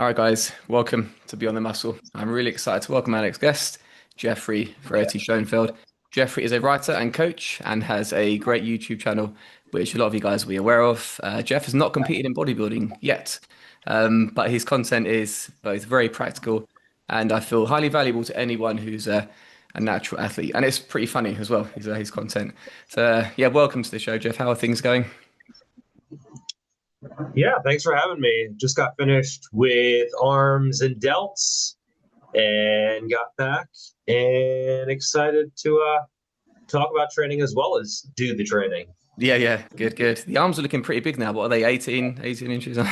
All right, guys, welcome to Beyond the Muscle. I'm really excited to welcome our next guest, Geoffrey Verity Schofield. Geoffrey is a writer and coach and has a great YouTube channel, which a lot of you guys will be aware of. Geoff has not competed in bodybuilding yet, but his content is both very practical and I feel highly valuable to anyone who's a natural athlete. And it's pretty funny as well, his content. So, yeah, welcome to the show, Geoff. How are things going? Yeah, thanks for having me. Just got finished with arms and delts and got back and excited to talk about training as well as do the training. Yeah, yeah, good, good. The arms are looking pretty big now. What are they, 18 inches? I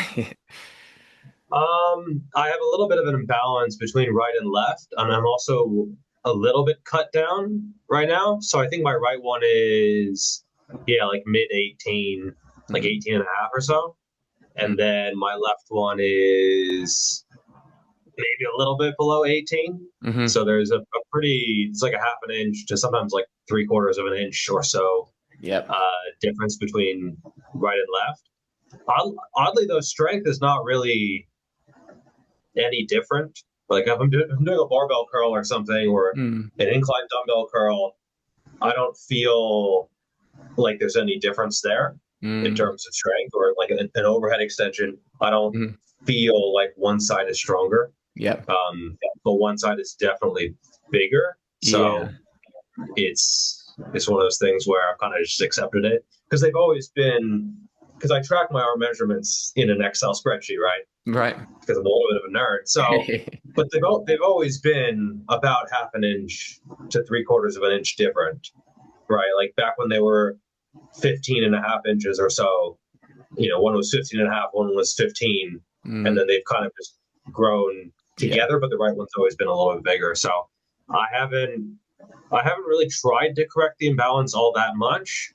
have a little bit of an imbalance between right and left, and I'm also a little bit cut down right now. So I think my right one is, yeah, like mid 18, like 18 and a half or so. And then my left one is maybe a little bit below 18. Mm-hmm. So there's a pretty, it's like a half an inch to sometimes like three quarters of an inch or so Yep. difference between right and left. Oddly, though, strength is not really any different. Like if I'm doing a barbell curl or something or Mm. an incline dumbbell curl, I don't feel like there's any difference there in Mm. terms of strength or like an overhead extension. I don't Mm. feel like one side is stronger, Yep. but one side is definitely bigger. Yeah. So it's one of those things where I've kind of just accepted it because they've always been because I track my arm measurements in an Excel spreadsheet, right? Right. Because I'm a little bit of a nerd. So, but they've always been about half an inch to three quarters of an inch different, right? Like back when they were 15 and a half inches or so, one was 15 and a half, one was 15, and Mm. then they've kind of just grown Yeah. together, but the right one's always been a little bit bigger. So I haven't I haven't really tried to correct the imbalance all that much,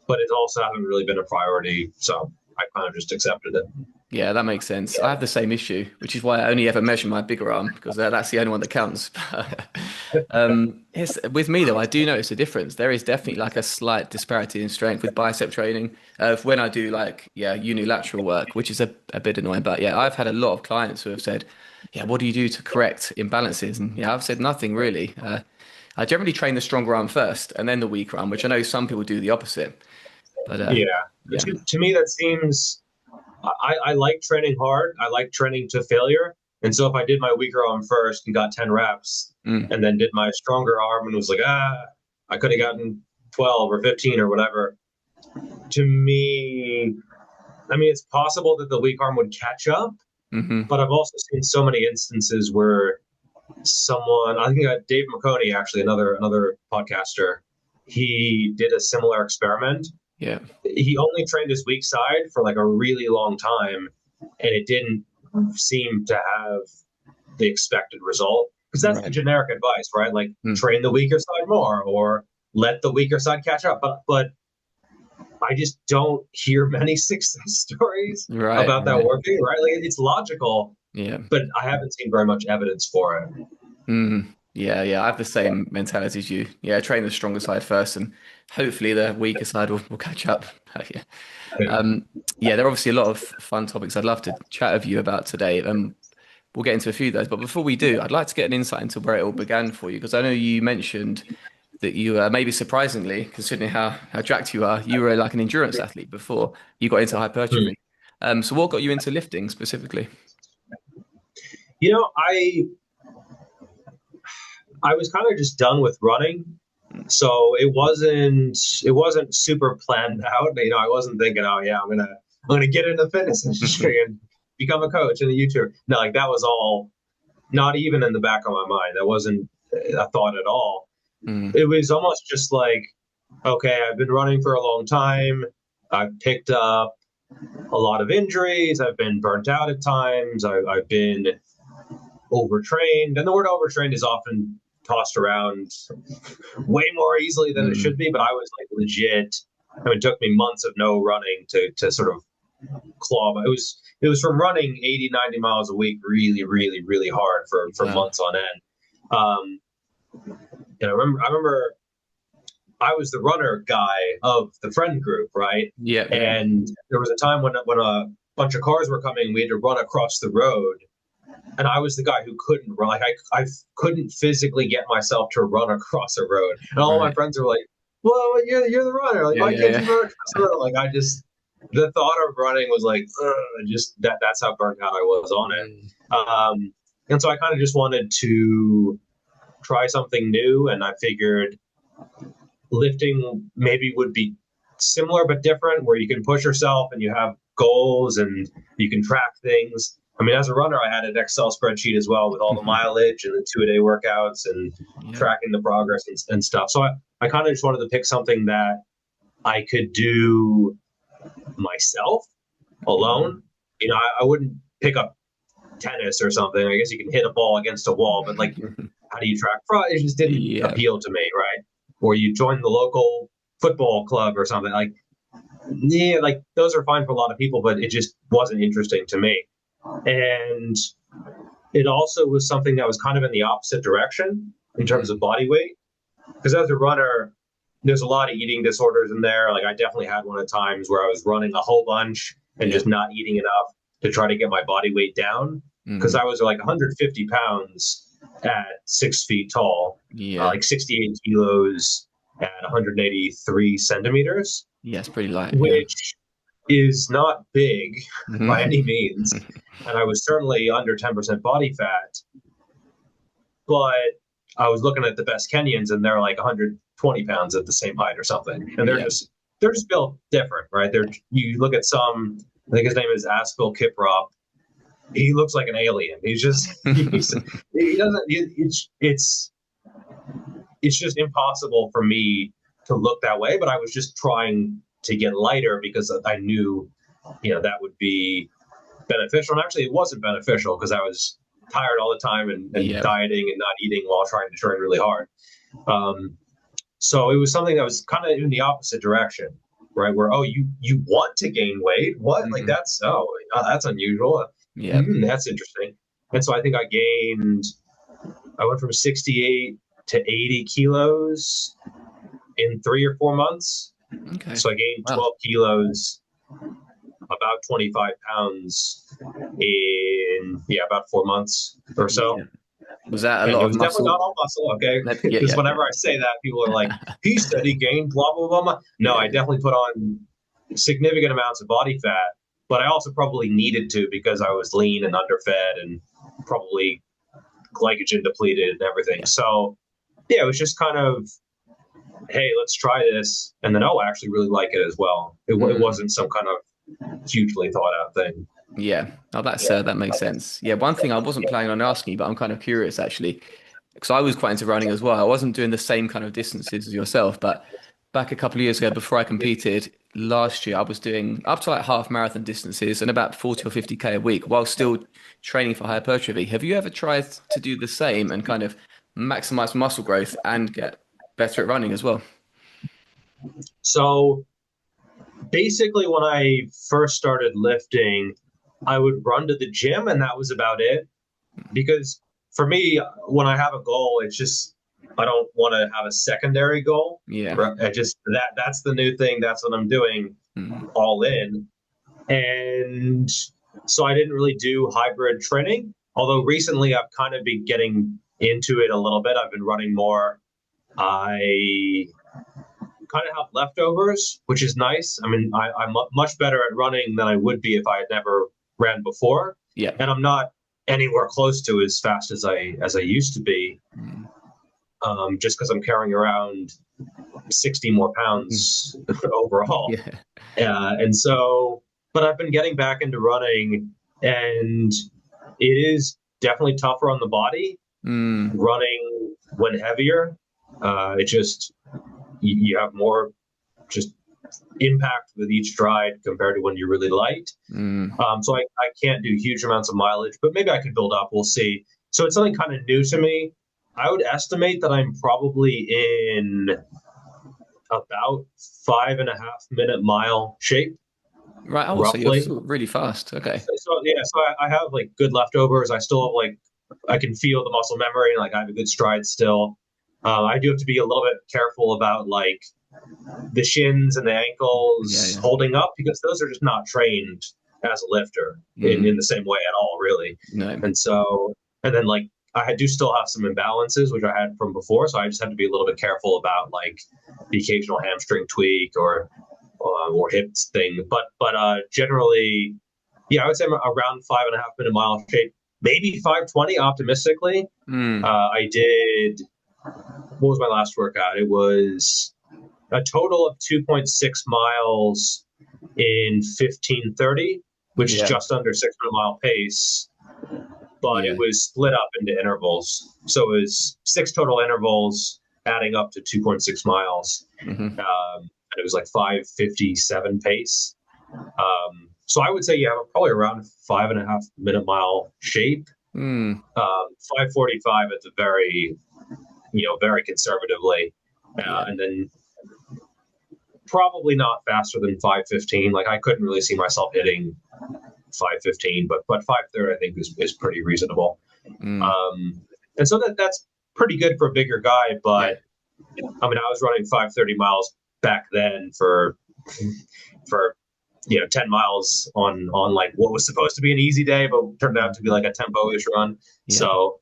but it also haven't really been a priority. So I kind of just accepted it. Yeah, that makes sense. I have the same issue, which is why I only ever measure my bigger arm because that's the only one that counts. With me though, I do notice a difference. There is definitely like a slight disparity in strength with bicep training. When I do like unilateral work, which is a bit annoying. But yeah, I've had a lot of clients who have said, "Yeah, what do you do to correct imbalances?" And yeah, I've said nothing really. I generally train the stronger arm first and then the weaker arm, which I know some people do the opposite. But Yeah. yeah, To me, that seems, I like training hard. I like training to failure. And so if I did my weaker arm first and got 10 reps mm, and then did my stronger arm and was like, I could have gotten 12 or 15 or whatever. To me, I mean, it's possible that the weak arm would catch up, hmm but I've also seen so many instances where I think Dave McConey, actually, another podcaster, he did a similar experiment. yeah, He only trained his weak side for like a really long time, and it didn't seem to have the expected result because that's the right. generic advice, right? Like Mm, train the weaker side more or let the weaker side catch up. But I just don't hear many success stories right, about that right. working, right? Like it's logical, Yeah. but I haven't seen very much evidence for it. Mm, yeah, yeah, I have the same mentality as you. Yeah, train the stronger side first, and hopefully the weaker side will catch up. Yeah. Um, yeah, there are obviously a lot of fun topics I'd love to chat with you about today. We'll get into a few of those, but before we do, I'd like to get an insight into where it all began for you, because I know you mentioned that you maybe surprisingly, considering how jacked you were like an endurance athlete before you got into Hmm. hypertrophy. So what got you into lifting specifically? You know, I was kind of just done with running. So it wasn't super planned out. I wasn't thinking, oh yeah, I'm gonna get into the fitness industry and become a coach and a YouTuber. No, like that was all not even in the back of my mind. That wasn't a thought at all. Mm, It was almost just like, okay, I've been running for a long time. I've picked up a lot of injuries. I've been burnt out at times. I've been overtrained, and the word overtrained is often tossed around way more easily than it should mm, be. But I was like legit. I mean, it took me months of no running to sort of claw. It was from running 80, 90 miles a week, really, really, really hard for wow. months on end. Um, and I remember I was the runner guy of the friend group, right? Yeah, yeah. And there was a time when a bunch of cars were coming, we had to run across the road and I was the guy who couldn't run. Like I couldn't physically get myself to run across a road, and all my Right. friends were like, "Well, you're the runner. Like, Yeah, why yeah, can't yeah. you run across the road?" Like, I just the thought of running was like, ugh, just that's how burnt out I was on it. Mm. And so I kind of just wanted to try something new, and I figured lifting maybe would be similar but different, where you can push yourself and you have goals and you can track things. I mean, as a runner, I had an Excel spreadsheet as well with all the mileage and the 2 a day workouts and Yeah. tracking the progress and stuff. So I kind of just wanted to pick something that I could do myself alone. You know, I wouldn't pick up tennis or something. I guess you can hit a ball against a wall, but like, how do you track fraud? It just didn't Yeah. appeal to me, right? Or you join the local football club or something. Like, yeah, like those are fine for a lot of people, but it just wasn't interesting to me. And it also was something that was kind of in the opposite direction in terms of body weight. Because as a runner, there's a lot of eating disorders in there. Like I definitely had one at times where I was running a whole bunch and Yeah. just not eating enough to try to get my body weight down. Because I was like 150 pounds at 6 feet tall, Yeah. like 68 kilos at 183 centimeters, Yeah, it's pretty light. Yeah. which is not big by any Mhm. means. And I was certainly under 10% body fat, but I was looking at the best Kenyans and they're like 120 pounds at the same height or something. And Yeah. they're just built different, right? You look at some, I think his name is Aspel Kiprop. He looks like an alien. He doesn't, it's just impossible for me to look that way. But I was just trying to get lighter because I knew, that would be beneficial. And actually, it wasn't beneficial because I was tired all the time and Yeah. dieting and not eating while trying to train really hard. So it was something that was kind of in the opposite direction, right? Where, oh, you want to gain weight? What? Like that's unusual. Yeah. That's interesting. And so I think I went from 68 to 80 kilos in 3 or 4 months. Okay. So I gained Wow. 12 kilos, about 25 pounds in about 4 months or so. Yeah. Was that a And lot it of was definitely muscle? not all muscle, okay? Yeah, Because yeah, whenever I say that, people are like, he said he gained blah, blah, blah, blah. No, yeah. I definitely put on significant amounts of body fat, but I also probably needed to because I was lean and underfed and probably glycogen depleted and everything. Yeah. So, yeah, it was just kind of, hey, let's try this. And then, I actually really like it as well. It wasn't some kind of hugely thought out thing. Yeah. Oh, that makes sense. Yeah, one thing I wasn't planning on asking you, but I'm kind of curious actually, because I was quite into running as well. I wasn't doing the same kind of distances as yourself, but back a couple of years ago, before I competed last year, I was doing up to like half marathon distances and about 40 or 50K a week while still training for hypertrophy. Have you ever tried to do the same and kind of maximize muscle growth and get better at running as well? So basically, when I first started lifting, I would run to the gym and that was about it. Because for me, when I have a goal, it's just, I don't want to have a secondary goal. Yeah. Right? That's the new thing. That's what I'm doing all in. And so I didn't really do hybrid training. Although recently I've kind of been getting into it a little bit. I've been running more. I kind of have leftovers, which is nice. I mean, I'm much better at running than I would be if I had never ran before. Yeah. And I'm not anywhere close to as fast as I used to be. Just because I'm carrying around 60 more pounds overall. Yeah. And so, but I've been getting back into running, and it is definitely tougher on the body. Running when heavier, it just you have more just impact with each stride compared to when you're really light. So I can't do huge amounts of mileage, but maybe I could build up. We'll see. So it's something kind of new to me. I would estimate that I'm probably in about 5.5 minute mile shape. Right. Oh, so you're roughly. still really fast. Okay. So yeah, so I have like good leftovers. I still have I can feel the muscle memory. Like I have a good stride still. I do have to be a little bit careful about the shins and the ankles holding up because those are just not trained as a lifter in the same way at all, really. No. And so, and then like I do still have some imbalances, which I had from before. So I just have to be a little bit careful about like the occasional hamstring tweak or hip thing. But generally, yeah, I would say I'm around 5.5 minute mile shape, maybe 5:20 optimistically. I did, what was my last workout? It was a total of 2.6 miles in 15:30, which is just under 6 minute mile pace. But it was split up into intervals. So it was 6 total intervals adding up to 2.6 miles. And it was like 5:57 pace. So I would say, yeah, I'm probably around 5.5 minute mile shape. 5:45 at the very, very conservatively. And then probably not faster than 5:15. Like I couldn't really see myself hitting 5:15, but 5:30 I think is pretty reasonable. And so that's pretty good for a bigger guy. But I mean, I was running 5:30 miles back then for 10 miles on like what was supposed to be an easy day, but turned out to be like a tempo-ish run. So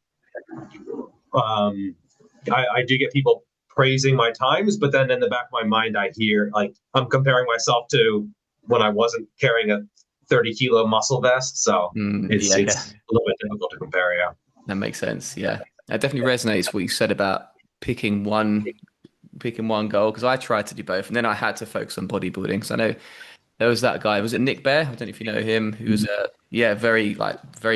I do get people praising my times, but then in the back of my mind, I hear like I'm comparing myself to when I wasn't carrying a 30-kilo muscle vest. So it's a little bit difficult to compare. Yeah, that makes sense. Yeah, that definitely resonates what you said about picking one goal, because I tried to do both, and then I had to focus on bodybuilding because I know there was that guy. Was it Nick Bear? I don't know if you know him. Who was a very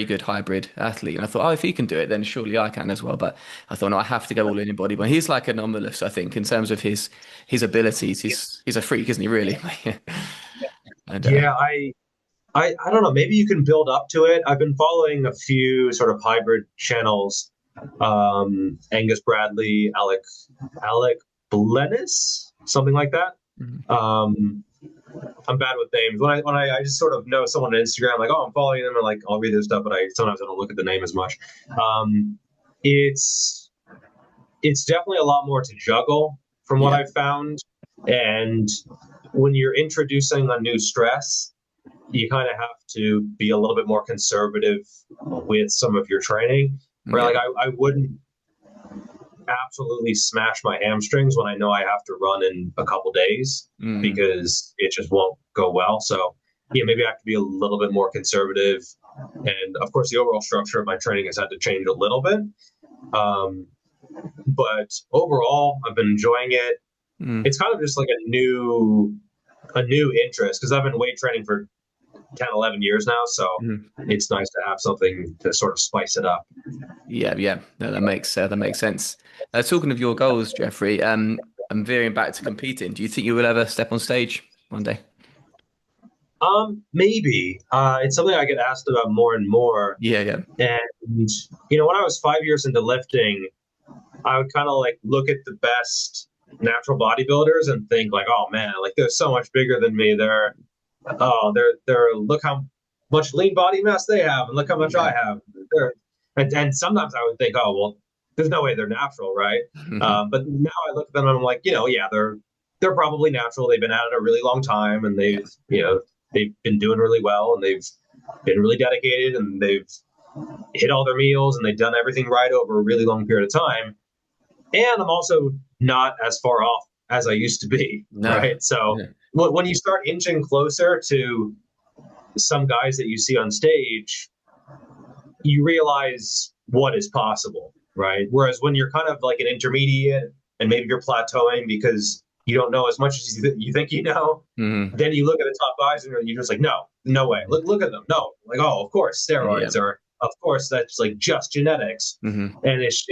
good hybrid athlete. And I thought, if he can do it, then surely I can as well. But I thought, no, I have to go all in bodybuilding. He's like anomalous, I think, in terms of his abilities. He's a freak, isn't he? Really? And, I don't know. Maybe you can build up to it. I've been following a few sort of hybrid channels. Angus Bradley, Alec Blenis, something like that. I'm bad with names. When I just sort of know someone on Instagram, like, I'm following them, and like I'll read their stuff, but sometimes I don't look at the name as much. It's definitely a lot more to juggle from what I've found. And when you're introducing a new stress, you kind of have to be a little bit more conservative with some of your training. Where like I wouldn't absolutely smash my hamstrings when I know I have to run in a couple days because it just won't go well. So maybe I have to be a little bit more conservative. And of course, the overall structure of my training has had to change a little bit. But overall, I've been enjoying it. It's kind of just like a new interest because I've been weight training for 10, 11 years now. So it's nice to have something to sort of spice it up. Yeah. No, that makes sense. Talking of your goals, Geoffrey, I'm veering back to competing. Do you think you will ever step on stage one day? Maybe. It's something I get asked about more and more. Yeah. And, when I was 5 years into lifting, I would kind of like look at the best natural bodybuilders and think like, oh man, like they're so much bigger than me. They're look how much lean body mass they have and look how much I have. And sometimes I would think, oh, well, there's no way they're natural, right? But now I look at them and I'm like, they're probably natural. They've been at it a really long time and they've been doing really well and they've been really dedicated and they've hit all their meals and they've done everything right over a really long period of time. And I'm also not as far off as I used to be, right? So when you start inching closer to some guys that you see on stage, you realize what is possible, right? Whereas when you're kind of like an intermediate and maybe you're plateauing because you don't know as much as you think you know, then you look at the top guys and you're just like, no way. Look at them. No, like, oh, of course, steroids, or of course, that's like just genetics. And it's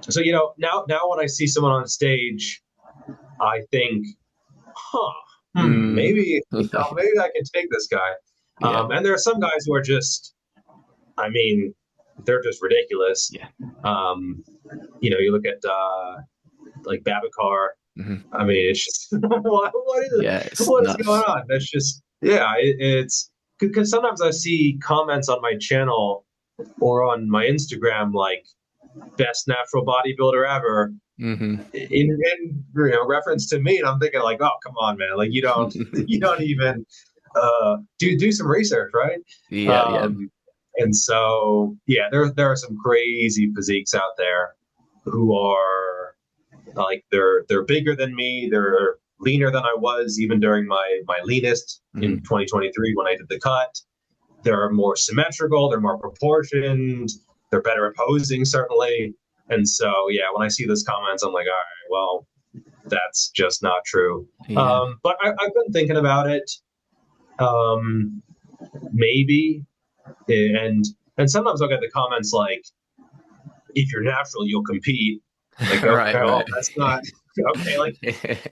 so, now when I see someone on stage, I think, maybe I can take this guy. And there are some guys who are just, I mean, they're just ridiculous. You look at like Babacar. I mean, it's just what is going on? That's just it's because sometimes I see comments on my channel or on my Instagram like best natural bodybuilder ever. In reference to me, and I'm thinking like, oh, come on, man, like you don't even do some research, right? Yeah, yeah. Um, and so yeah, there are some crazy physiques out there who are like they're bigger than me. They're leaner than I was even during my leanest in Mhm. 2023 when I did the cut. They're more symmetrical. They're more proportioned. They're better at posing, certainly. And so, yeah, when I see those comments, I'm like, all right, well, that's just not true. Yeah. But I've been thinking about it. Um, maybe, and and sometimes I'll get the comments like, "If you're natural, you'll compete." Like, Right, okay, well, right. that's not okay. Like,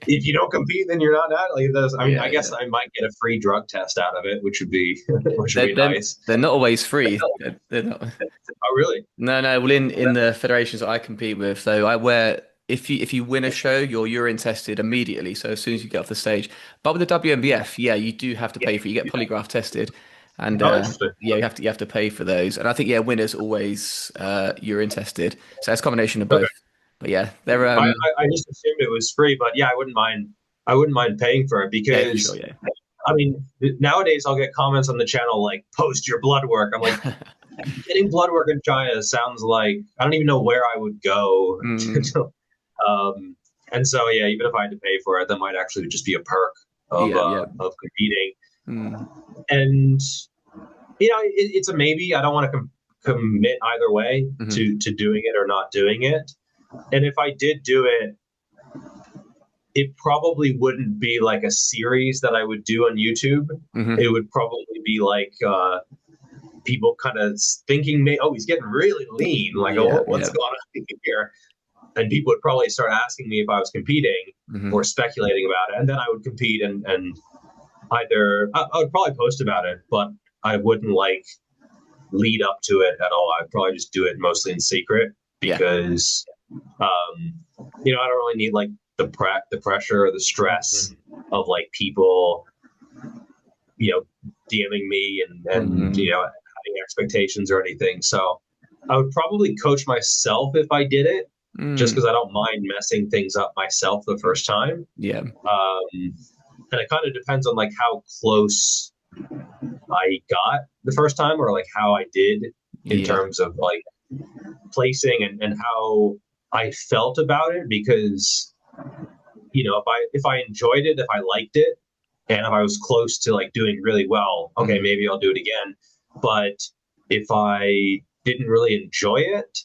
if you don't compete, then you're not athlete. I mean, I Yeah, guess yeah. I might get a free drug test out of it, which would be which would They're, be they're, nice. they're not always free. They're not. Oh, really? No, no. Well, in the federations that I compete with, so I wear if you win a show, you're urine tested immediately. So as soon as you get off the stage. But with the WMBF, yeah, you do have to Yeah. pay for it. You get polygraph tested, and Oh, interesting. yeah, you have to pay for those. And I think yeah, winners always urine tested. So it's a combination of Okay. both. But yeah, they're I just assumed it was free, but yeah, I wouldn't mind. I wouldn't mind paying for it yeah, for sure, because yeah. I mean, nowadays I'll get comments on the channel like "post your blood work." I'm like, getting blood work in China sounds like I don't even know where I would go. Mm, um, and so yeah, even if I had to pay for it, that might actually just be a perk yeah, yeah. of competing. Mm, And it's a maybe. I don't want to commit either way hmm to doing it or not doing it. And if I did do it, it probably wouldn't be like a series that I would do on YouTube. hmm It would probably be like people kind of thinking, oh, he's getting really lean. Like, oh, Yeah, what's yeah. going on here? And people would probably start asking me if I was competing hmm or speculating about it. And then I would compete and either I would probably post about it, but I wouldn't like lead up to it at all. I'd probably just do it mostly in secret Yeah. because I don't really need like the pressure or the stress of like people, DMing me and Mm, having expectations or anything. So I would probably coach myself if I did it, just mm, because I don't mind messing things up myself the first time. yeah. And it kind of depends on like how close I got the first time or like how I did in Yeah. terms of like placing and how I felt about it because if I enjoyed it, if I liked it, and if I was close to like doing really well, okay, Mm, maybe I'll do it again. But if I didn't really enjoy it,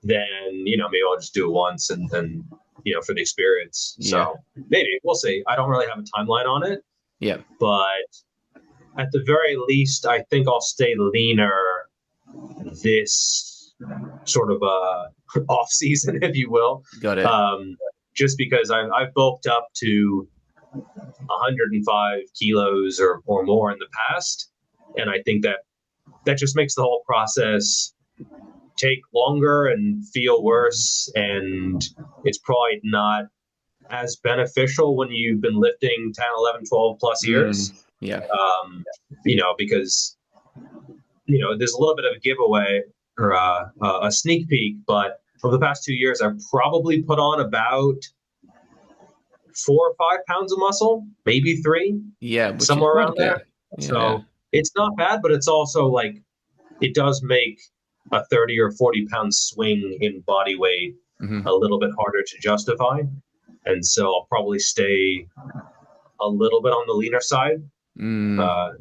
then maybe I'll just do it once and for the experience. yeah. So maybe we'll see. I don't really have a timeline on it, Yeah. but at the very least, I think I'll stay leaner this sort of off season, if you will, Got it. um, just because I've bulked up to 105 kilos or more in the past, and I think that just makes the whole process take longer and feel worse, and it's probably not as beneficial when you've been lifting 10, 11, 12 plus Mm, years, yeah. because there's a little bit of a giveaway or a sneak peek, but over the past 2 years, I've probably put on about 4 or 5 pounds of muscle, maybe three, Yeah, which is somewhere quite a around there. bit. Yeah, yeah. So it's not bad, but it's also like it does make a 30 or 40 pound swing in body weight hmm a little bit harder to justify. And so I'll probably stay a little bit on the leaner side Mm,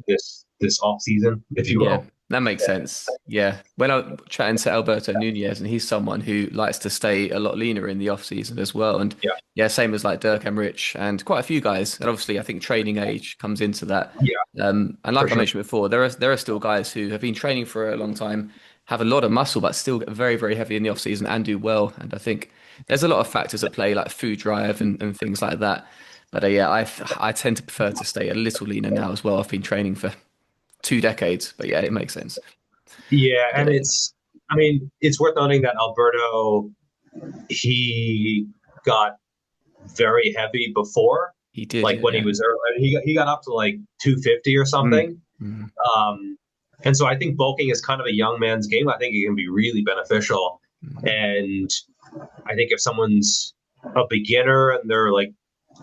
this off season, if you yeah, will. that makes sense. Yeah. When I was chatting to Alberto Nunez, and he's someone who likes to stay a lot leaner in the off season as well. And Yeah, yeah, same as like Dirk and Rich and quite a few guys. And obviously, I think training age comes into that. yeah, And for like I sure. mentioned before, there are still guys who have been training for a long time, have a lot of muscle, but still get very, very heavy in the off season and do well. And I think there's a lot of factors at play, like food drive and things like that. But yeah, I tend to prefer to stay a little leaner now as well. I've been training for 2 decades, but yeah, it makes sense. Yeah, But, and I mean, it's worth noting that Alberto, he got very heavy before, he did, like yeah, when he yeah. was early. He got up to like 250 or Mm, something. mm, Um, and so I think bulking is kind of a young man's game. I think it can be really beneficial. mm. And I think if someone's a beginner and they're like,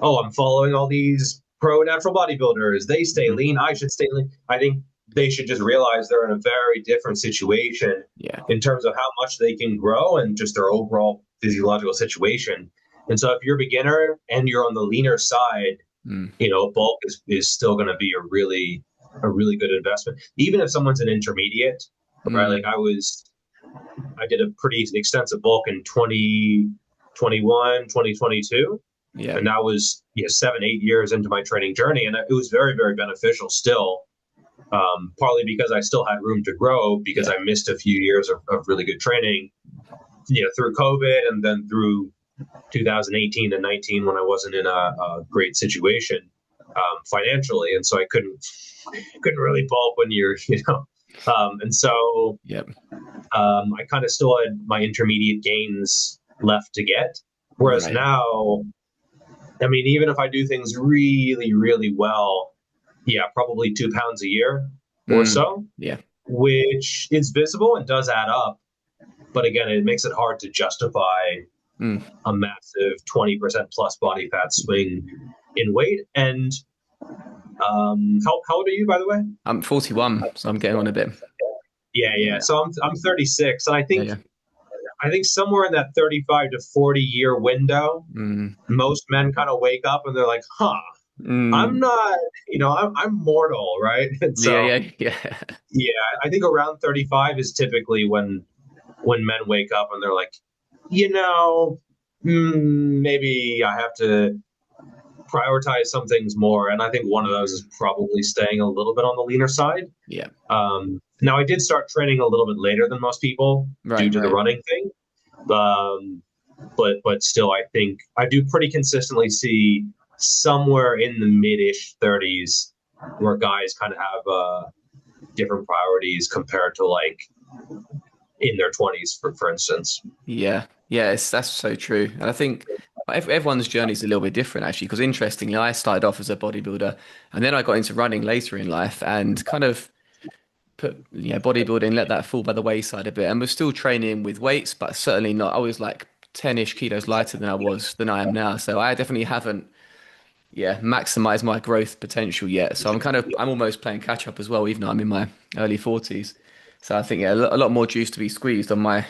oh, I'm following all these pro natural bodybuilders, they stay Mhm. lean. I should stay lean. I think they should just realize they're in a very different situation Yeah. in terms of how much they can grow and just their overall physiological situation. And so if you're a beginner and you're on the leaner side, Mm. bulk is still going to be a really good investment. Even if someone's an intermediate, right? Mm. Like I did a pretty extensive bulk in 2021, 2022. Yeah. And that was 7, 8 years into my training journey. And it was very, very beneficial still, partly because I still had room to grow because Yeah. I missed a few years of really good training, through COVID and then through 2018 and 19 when I wasn't in a great situation financially. And so I couldn't really bulk when and so Yep. I kind of still had my intermediate gains left to get. Whereas Right. now, I mean, even if I do things really, really well, probably 2 pounds a year or Mm. so, Yeah. which is visible and does add up. But again, it makes it hard to justify Mm. a massive 20% plus body fat swing in weight. And how old are you, by the way? I'm 41, so I'm getting on a bit. Yeah, yeah. Yeah. So I'm 36, and Yeah. Yeah. I think somewhere in that 35 to 40 year window, Mm. most men kind of wake up and they're like, "Huh, I'm Mm. not, I'm mortal, right?" And Yeah. so, Yeah. Yeah. yeah, I think around 35 is typically when men wake up and they're like, you know, maybe I have to prioritize some things more. And I think one of those is probably staying a little bit on the leaner side. Yeah. Now, I did start training a little bit later than most people due Right. to the Right. running thing. But still, I think I do pretty consistently see somewhere in the mid-ish 30s where guys kind of have different priorities compared to like in their 20s, for instance. Yeah. Yeah. That's so true. And I think everyone's journey is a little bit different, actually, because interestingly, I started off as a bodybuilder and then I got into running later in life and kind of put bodybuilding, let that fall by the wayside a bit, and was still training with weights, but certainly not. I was like 10-ish kilos lighter than I am now. So I definitely haven't maximized my growth potential yet. So I'm almost playing catch up as well, even though I'm in my early 40s. So I think a lot more juice to be squeezed on my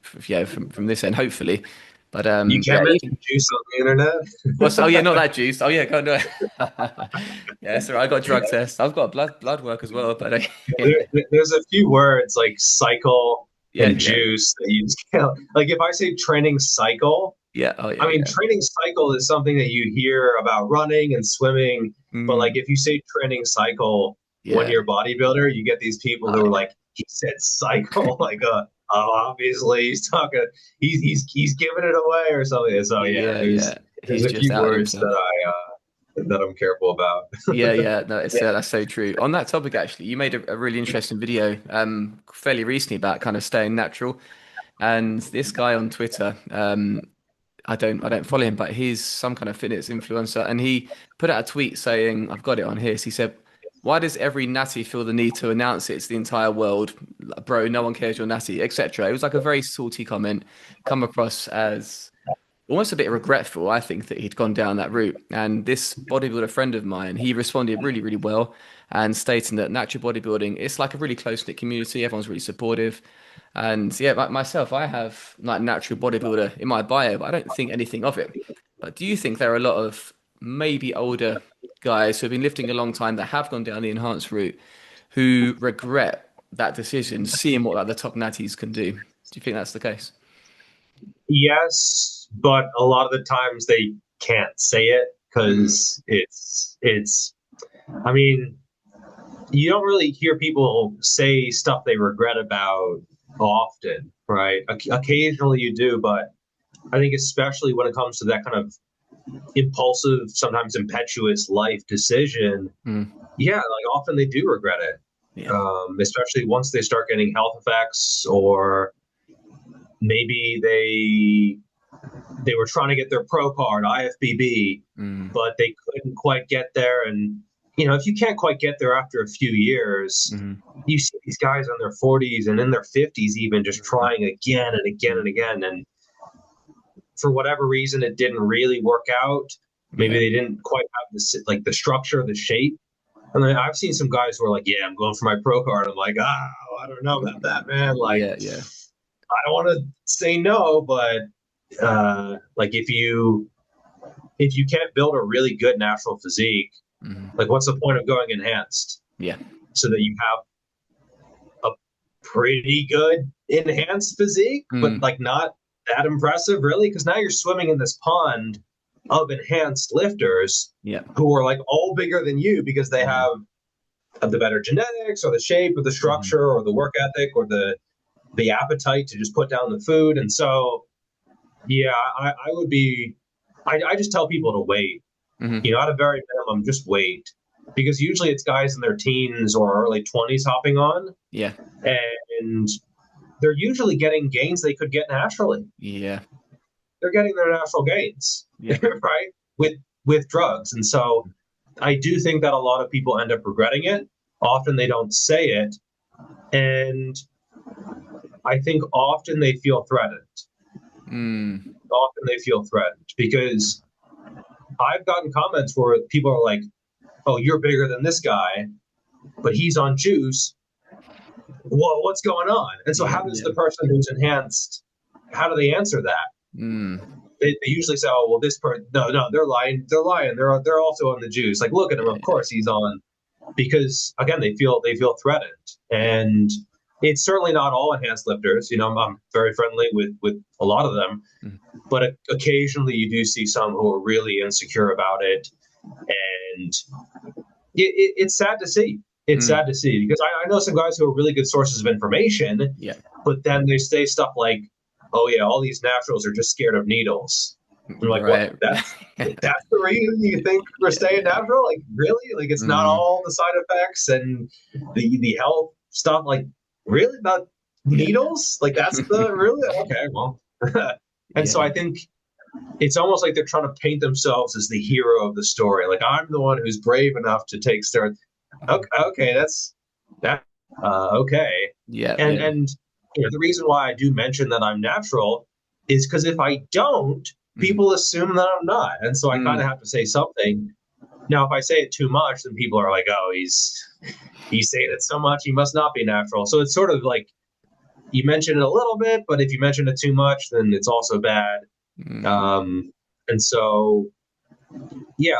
from this end, hopefully. But You yeah, can't mention juice on the internet. what's oh yeah, not that juice. Oh yeah, go and do it. Yeah, sorry, I got drug test. I've got blood work as well, but There's a few words like cycle yeah, and yeah. juice that you just can't. Like if I say training cycle, Yeah. Oh yeah. I mean, Yeah. training cycle is something that you hear about running and swimming, but like Mm, if you say training cycle when yeah. you're a bodybuilder, you get these people Oh who are yeah. like, he said cycle, like obviously he's talking, he's giving it away or something. So yeah, Yeah. there's Yeah. He's a just few out words himself. that I'm careful about. Yeah. Yeah. No, it's that's so true. On that topic, actually, you made a really interesting video fairly recently about kind of staying natural. And this guy on Twitter, I don't follow him, but he's some kind of fitness influencer, and he put out a tweet saying, I've got it on here. So he said, "Why does every natty feel the need to announce it to the entire world, bro? No one cares you're natty, etc." It was like a very salty comment, come across as almost a bit regretful, I think, that he'd gone down that route. And this bodybuilder friend of mine, he responded really, really well and stating that natural bodybuilding, it's like a really close-knit community. Everyone's really supportive. And yeah, like myself, I have like natural bodybuilder in my bio, but I don't think anything of it. But do you think there are a lot of maybe older guys who have been lifting a long time that have gone down the enhanced route who regret that decision, seeing what like the top natties can do? Do you think that's the case? Yes, but a lot of the times they can't say it Mm, because it's. I mean, you don't really hear people say stuff they regret about often, right? Occasionally you do, but I think especially when it comes to that kind of impulsive, sometimes impetuous life decision, mm, yeah, like often they do regret it. yeah. Especially once they start getting health effects, or maybe they were trying to get their pro card, IFBB, Mm, but they couldn't quite get there. And if you can't quite get there after a few years, mm, you see these guys in their 40s and in their 50s even just trying again and again and again. And for whatever reason, it didn't really work out. Maybe Yeah. they didn't quite have the structure, the shape. And then I've seen some guys who are like, "Yeah, I'm going for my pro card." I'm like, I don't know about that, man. Like, Yeah. Yeah. I don't want to say no, but like if you can't build a really good natural physique, Hmm. like what's the point of going enhanced Yeah. so that you have a pretty good enhanced physique, but Mm. like not that impressive, really? Because now you're swimming in this pond of enhanced lifters Yeah. who are like all bigger than you because they Hmm. have the better genetics or the shape or the Hmm. structure or the work ethic or the appetite to just put down the food. And so, yeah, I would be, I just tell people to wait, Hmm. at a very minimum, just wait. Because usually it's guys in their teens or early 20s hopping on, Yeah. and they're usually getting gains they could get naturally. Yeah. They're getting their natural gains, Yeah. right? With drugs. And so I do think that a lot of people end up regretting it. Often they don't say it. And I think often they feel threatened. Mm. Often they feel threatened because I've gotten comments where people are like, "Oh, you're bigger than this guy, but he's on juice. What's going on?" And so, Yeah. how does Yeah. the person who's enhanced? How do they answer that? Mm. They usually say, "Oh, well, this person." No, no, they're lying. They're lying. They're also on the juice. Like, look at him. Yeah. Of course, he's on because again, they feel threatened, Yeah. and it's certainly not all enhanced lifters. I'm very friendly with a lot of them, Mm. but occasionally you do see some who are really insecure about it, and it's sad to see. It's Mm. sad to see because I know some guys who are really good sources of information, Yeah. but then they say stuff like, "Oh yeah, all these naturals are just scared of needles." I'm like, "What? Right. That's the reason you think we're staying Yeah. natural? Like, really? Like, it's not Mm. all the side effects and the health stuff? Like, really about Yeah. needles? Like, that's the really okay? Well." And so Yeah. I think it's almost like they're trying to paint themselves as the hero of the story. Like, I'm the one who's brave enough to take steroids. Okay, okay, that's that. Okay, Yeah. and Yeah. and the reason why I do mention that I'm natural is because if I don't, Mm. people assume that I'm not, and so I kind of Mm. have to say something. Now, if I say it too much, then people are like, "Oh, he's saying it so much, he must not be natural." So it's sort of like you mention it a little bit, but if you mention it too much, then it's also bad. Mm. Um, and so, yeah,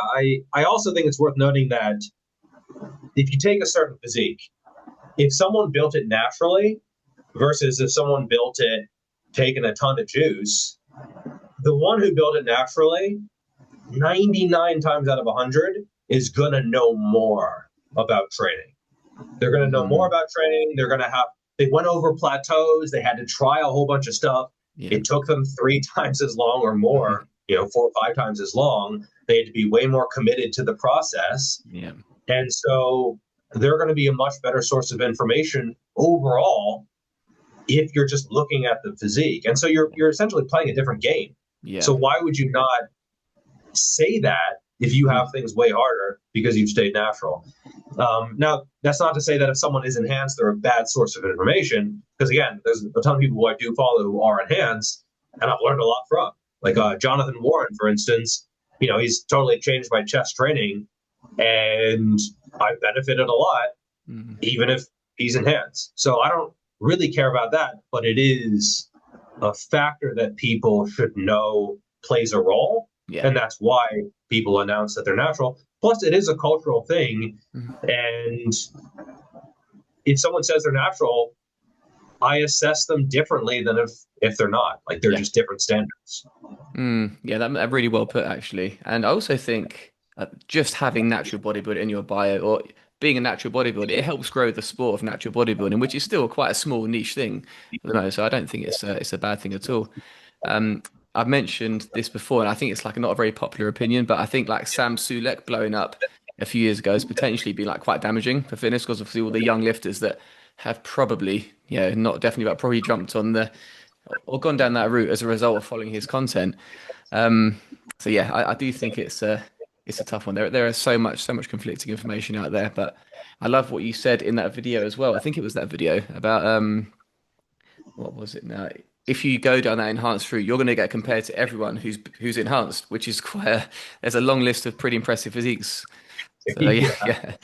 I also think it's worth noting that if you take a certain physique, if someone built it naturally versus if someone built it taking a ton of juice, the one who built it naturally, 99 times out of 100, is going to know more about training. They're going to know more Mm. about training. They went over plateaus. They had to try a whole bunch of stuff. Yeah. It took them 3 times as long or more, Mhm. 4 or 5 times as long. They had to be way more committed to the process. Yeah. And so they're going to be a much better source of information overall if you're just looking at the physique. And so you're essentially playing a different game. Yeah. So why would you not say that if you Mhm. have things way harder because you've stayed natural? Now, that's not to say that if someone is enhanced, they're a bad source of information. Because again, there's a ton of people who I do follow who are enhanced, and I've learned a lot from. Like Mhm. Jonathan Warren, for instance, he's totally changed my chest training, and I've benefited a lot, Mhm. even if he's enhanced. So I don't really care about that, but it is a factor that people should know plays a role, Yeah. and that's why people announce that they're natural. Plus, it is a cultural thing, Mhm. and if someone says they're natural, I assess them differently than if they're not. Like they're Yeah. just different standards. Yeah, that really well put actually. And I also think just having natural bodybuilding in your bio or being a natural bodybuilder, it helps grow the sport of natural bodybuilding, which is still quite a small niche thing at the moment. So I don't think it's a bad thing at all. Um, I've mentioned this before, and I think it's like not a very popular opinion, but I think like Sam Sulek blowing up a few years ago has potentially been like quite damaging for fitness because obviously all the young lifters that have probably, not definitely, but probably jumped on the or gone down that route as a result of following his content. Um, so yeah, I do think it's a tough one. There is so much conflicting information out there, but I love what you said in that video as well. I think it was that video about what was it now? if you go down that enhanced route, you're going to get compared to everyone who's enhanced, which is there's a long list of pretty impressive physiques. So yeah, Yeah. yeah.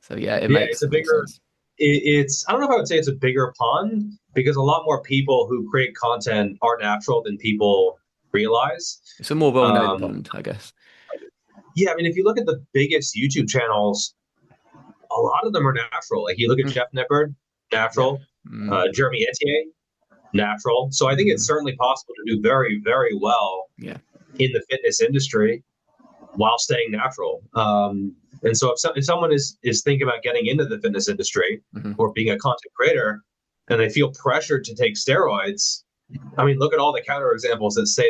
So yeah, it Yeah, it's makes a it makes bigger. sense. It's I don't know if I would say it's a bigger pond because a lot more people who create content are natural than people realize. It's a more well-known Um, pond, I guess. yeah, I mean, if you look at the biggest YouTube channels, a lot of them are natural. Like you look at Mm. Jeff Nippard, Yeah. natural. Mm. Jeremy Etier, natural. So I think it's Mm. certainly possible to do very, very well Yeah. in the fitness industry while staying natural. And so if someone is thinking about getting into the fitness industry Hmm. or being a content creator and they feel pressured to take steroids, I mean, look at all the counter examples that say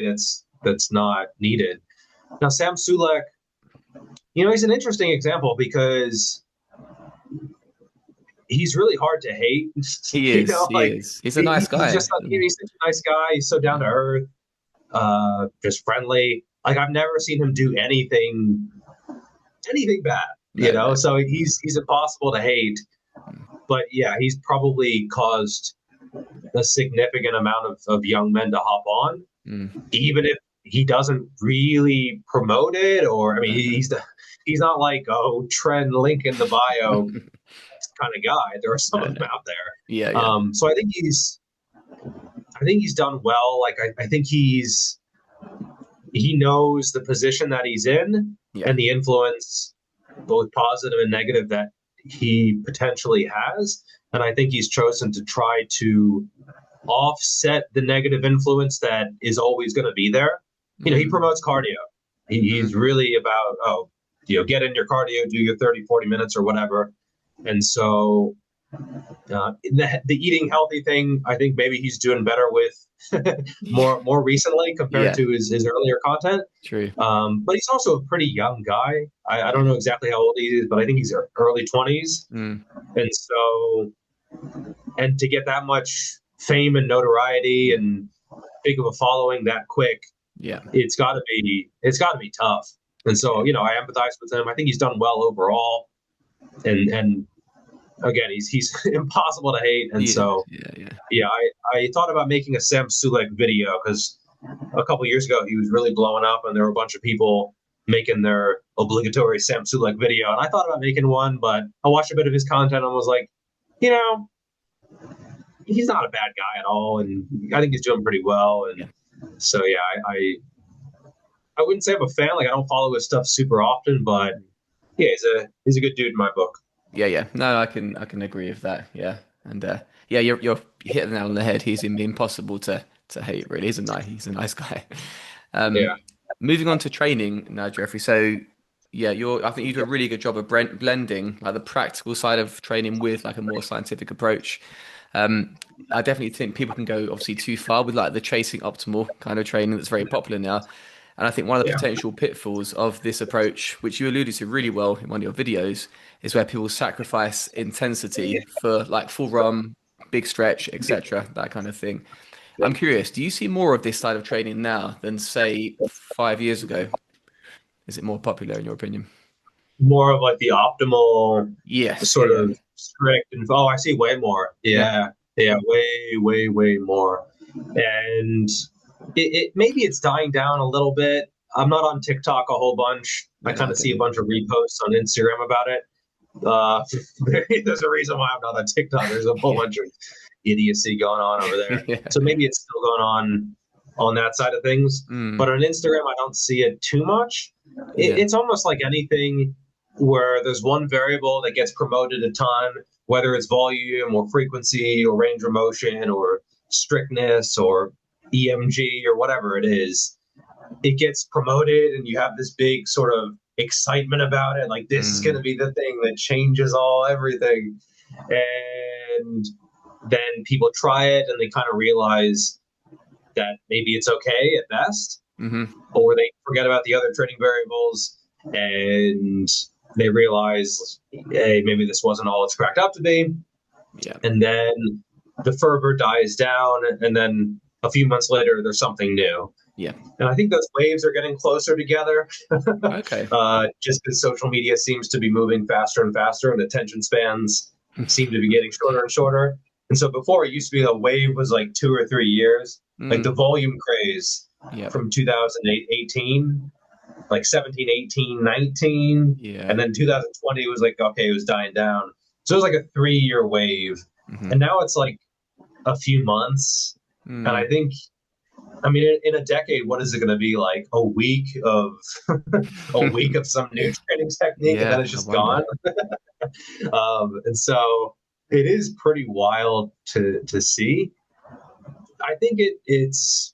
that's not needed. Now, Sam Sulek, he's an interesting example because he's really hard to hate. He is. He Like is. He's a nice he's guy. just he's such a nice guy. He's so down to earth, just friendly. Like I've never seen him do anything bad. No, no. So he's impossible to hate. But yeah, he's probably caused a significant amount of young men to hop on, Mm. even if he doesn't really promote it. Or I mean, No, no. he's not like trend link in the bio kind of guy. There are some No, of no. them out there. Yeah, yeah. So I think he's done well. Like I think he knows the position that he's in Yeah. and the influence, both positive and negative, that he potentially has. And I think he's chosen to try to offset the negative influence that is always going to be there. He Mm. promotes cardio. He's Mm. really about, get in your cardio, do your 30, 40 minutes or whatever. And so the eating healthy thing, I think maybe he's doing better with more recently compared Yeah, to his earlier content. true. But he's also a pretty young guy. I don't know exactly how old he is, but I think he's early 20s. Mm. And so, and to get that much fame and notoriety and big of a following that quick, Yeah. it's got to be tough. And so, I empathize with him. I think he's done well overall. And again, he's impossible to hate. And Yeah. so, Yeah. Yeah. yeah, I thought about making a Sam Sulek video because a couple years ago he was really blowing up, and there were a bunch of people making their obligatory Sam Sulek video. And I thought about making one, but I watched a bit of his content and was like, he's not a bad guy at all, and I think he's doing pretty well. And Yeah. so, yeah, I wouldn't say I'm a fan. Like I don't follow his stuff super often, but yeah, he's a good dude in my book. Yeah. Yeah. No, I can agree with that. Yeah. And yeah, you're hitting the nail on the head. He's impossible to hate. Really, he's a nice guy. Um, Yeah. moving on to training now, Geoffrey. So yeah, I think you do a really good job of blending like the practical side of training with like a more scientific approach. Um, I definitely think people can go obviously too far with like the chasing optimal kind of training that's very popular now. And I think one of the Yeah. potential pitfalls of this approach, which you alluded to really well in one of your videos, is where people sacrifice intensity for like full run, big stretch, etc., that kind of thing. I'm curious, do you see more of this side of training now than say 5 years ago? Is it more popular in your opinion? More of like the optimal Yes, sort yeah, of strict and I see way more. yeah, Yeah, way more. And maybe it's dying down a little bit. I'm not on TikTok a whole bunch. I yeah, no, kind I of don't see a either. bunch of reposts on Instagram about it. There's a reason why I'm not on TikTok. There's a whole Yeah, bunch of idiocy going on over there. yeah, So maybe it's still going on that side of things. But mm, on Instagram, I don't see it too much. yeah, It's almost like anything where there's one variable that gets promoted a ton, whether it's volume or frequency or range of motion or strictness or EMG or whatever it is. It gets promoted and you have this big sort of excitement about it. Like this is going to mm, be the thing that changes everything. And then people try it and they kind of realize that maybe it's okay at best, mm-hmm, or they forget about the other training variables and they realize, hey, maybe this wasn't all it's cracked up to be. yeah, And then the fervor dies down, and then a few months later, there's something new. yeah. And I think those waves are getting closer together, Okay. just because social media seems to be moving faster and faster, and attention spans seem to be getting shorter and shorter. And so before it used to be the wave was like 2 or 3 years, like the Mm. volume craze Yep. from 2018, like 17, 18, 19, Yeah. and then 2020 was like, okay, it was dying down. So it was like a 3 year wave. Hmm. And now it's like a few months. And Mm. I think, I mean, in a decade, what is it going to be like? A week of a week of some new training technique, and then Yeah, it's I just wonder. gone. And so it is pretty wild to see. I think it's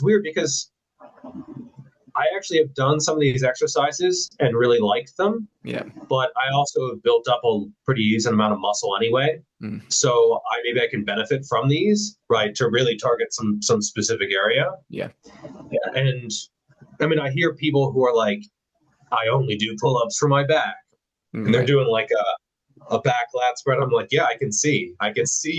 weird because I actually have done some of these exercises and really liked them, Yeah. but I also have built up a pretty decent amount of muscle anyway. Mm. So maybe I can benefit from these, right, to really target some specific area. Yeah. And I mean, I hear people who are like, I only do pull-ups for my back, and they're Right. doing like a back lat spread. I'm like, yeah, I can see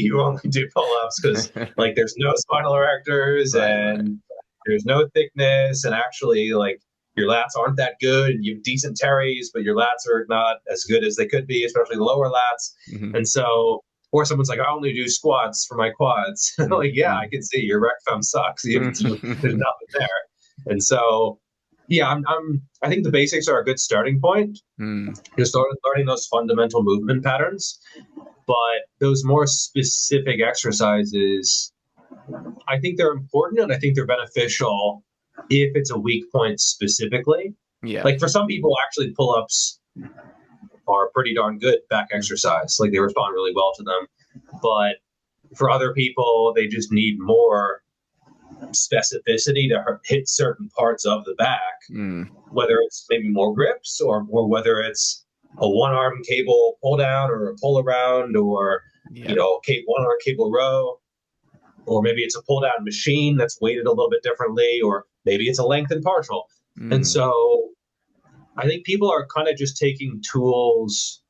you only do pull-ups because like there's no spinal erectors Right. Right. and there's no thickness, and actually like your lats aren't that good, and you have decent teres, but your lats are not as good as they could be, especially the lower lats. Hmm. And so, or someone's like, I only do squats for my quads. Like, yeah, I can see your rec fem sucks. There's Hmm. nothing there. And so, yeah, I think the basics are a good starting point. Mm. Just learning those fundamental movement patterns, but those more specific exercises, I think they're important and I think they're beneficial if it's a weak point specifically. Yeah. Like for some people, actually, pull ups are pretty darn good back exercise. Like they respond really well to them. But for other people, they just need more specificity to hit certain parts of the back, Mm. whether it's maybe more grips or whether it's a one arm cable pull down or a pull around or, Yeah. one arm cable row, or maybe it's a pull down machine that's weighted a little bit differently, or maybe it's a lengthened partial. And Mm. so I think people are kind of just taking tools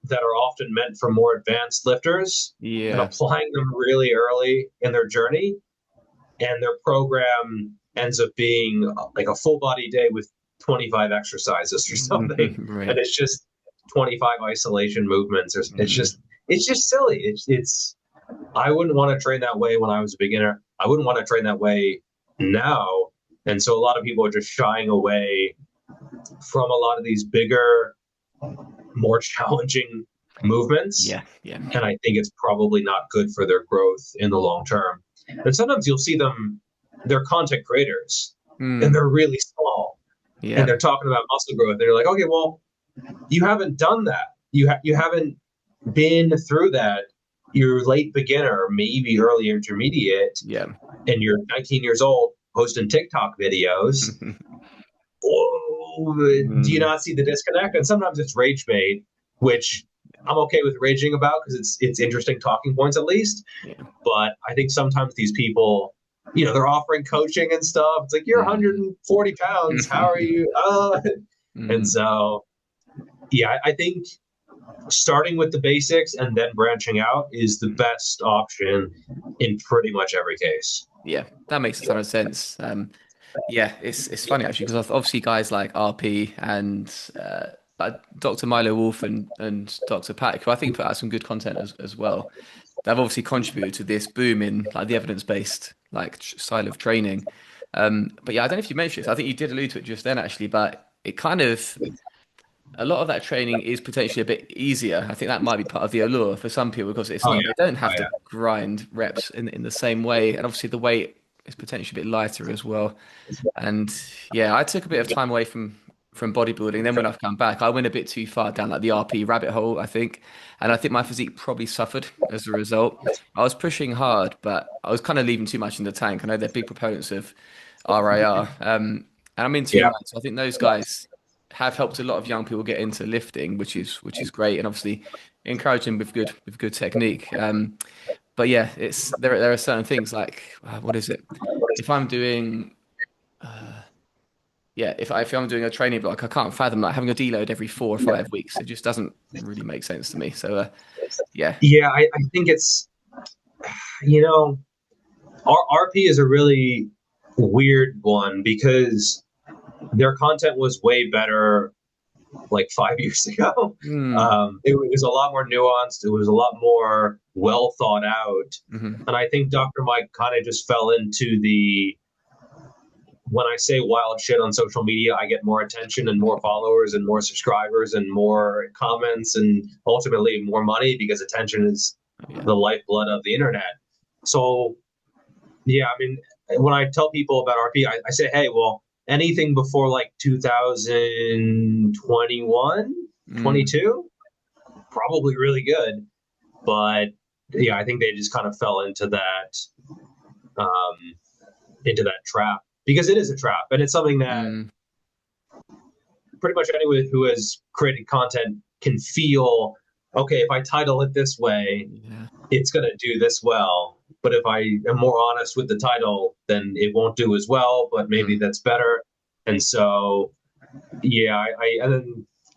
that are often meant for more advanced lifters and Yeah. applying them really early in their journey. And their program ends up being like a full body day with 25 exercises or something. And Right. it's just 25 isolation movements. Mm. It's just silly. I wouldn't want to train that way when I was a beginner. I wouldn't want to train that way now. And so a lot of people are just shying away from a lot of these bigger, more challenging movements. Yeah. Yeah. And I think it's probably not good for their growth in the long term. And sometimes you'll see them, they're content creators and Mm. they're really small and Yeah. they're talking about muscle growth. And they're like, okay, well, you haven't done that. You haven't been through that. You're late beginner, maybe early intermediate, Yeah. and you're 19 years old posting TikTok videos. Oh, do you Mm. not see the disconnect? And sometimes it's rage bait, which I'm okay with raging about because it's interesting talking points at least. Yeah. But I think sometimes these people, they're offering coaching and stuff. It's like you're Mm. 140 pounds. How are you? And Mm. so, yeah, I think starting with the basics and then branching out is the best option in pretty much every case. Yeah, that makes a ton of sense. Yeah, it's funny actually because obviously guys like RP and like Dr. Milo Wolf and Dr. Patrick, who I think put out some good content as well. They've obviously contributed to this boom in like the evidence-based like style of training. But yeah, I don't know if you mentioned it. I think you did allude to it just then actually, but it kind of a lot of that training is potentially a bit easier. I think that might be part of the allure for some people because it's Oh like yeah, they don't oh have to yeah. grind reps in the same way, and obviously the weight is potentially a bit lighter as well. And yeah, I took a bit of time away from bodybuilding. Then when I've come back, I went a bit too far down like the RP rabbit hole, I think, and I think my physique probably suffered as a result. I was pushing hard, but I was kind of leaving too much in the tank. I know they're big proponents of RIR, and I'm into Yeah. mine, so I think those guys have helped a lot of young people get into lifting, which is great, and obviously encourage them with good technique. But yeah, it's there are certain things like what is it? If I'm doing yeah, if I'm doing a training block, I can't fathom like having a deload every 4 or 5 weeks. It just doesn't really make sense to me. So yeah, Yeah, I think it's you know RP is a really weird one because their content was way better like 5 years ago. Mm. It was a lot more nuanced. It was a lot more well thought out. Hmm. And I think Dr. Mike kind of just fell into the, when I say wild shit on social media, I get more attention and more followers and more subscribers and more comments and ultimately more money, because attention is Yeah. the lifeblood of the internet. So, yeah, I mean, when I tell people about RP, I say, hey, well, anything before like 2021, Mm. 22, probably really good. But yeah, I think they just kind of fell um, into that trap, because it is a trap, and it's something that Mm. pretty much anyone who has created content can feel. Okay, if I title it this way, Yeah. it's going to do this well. But if I am more honest with the title, then it won't do as well. But maybe Mm. that's better. And so, yeah,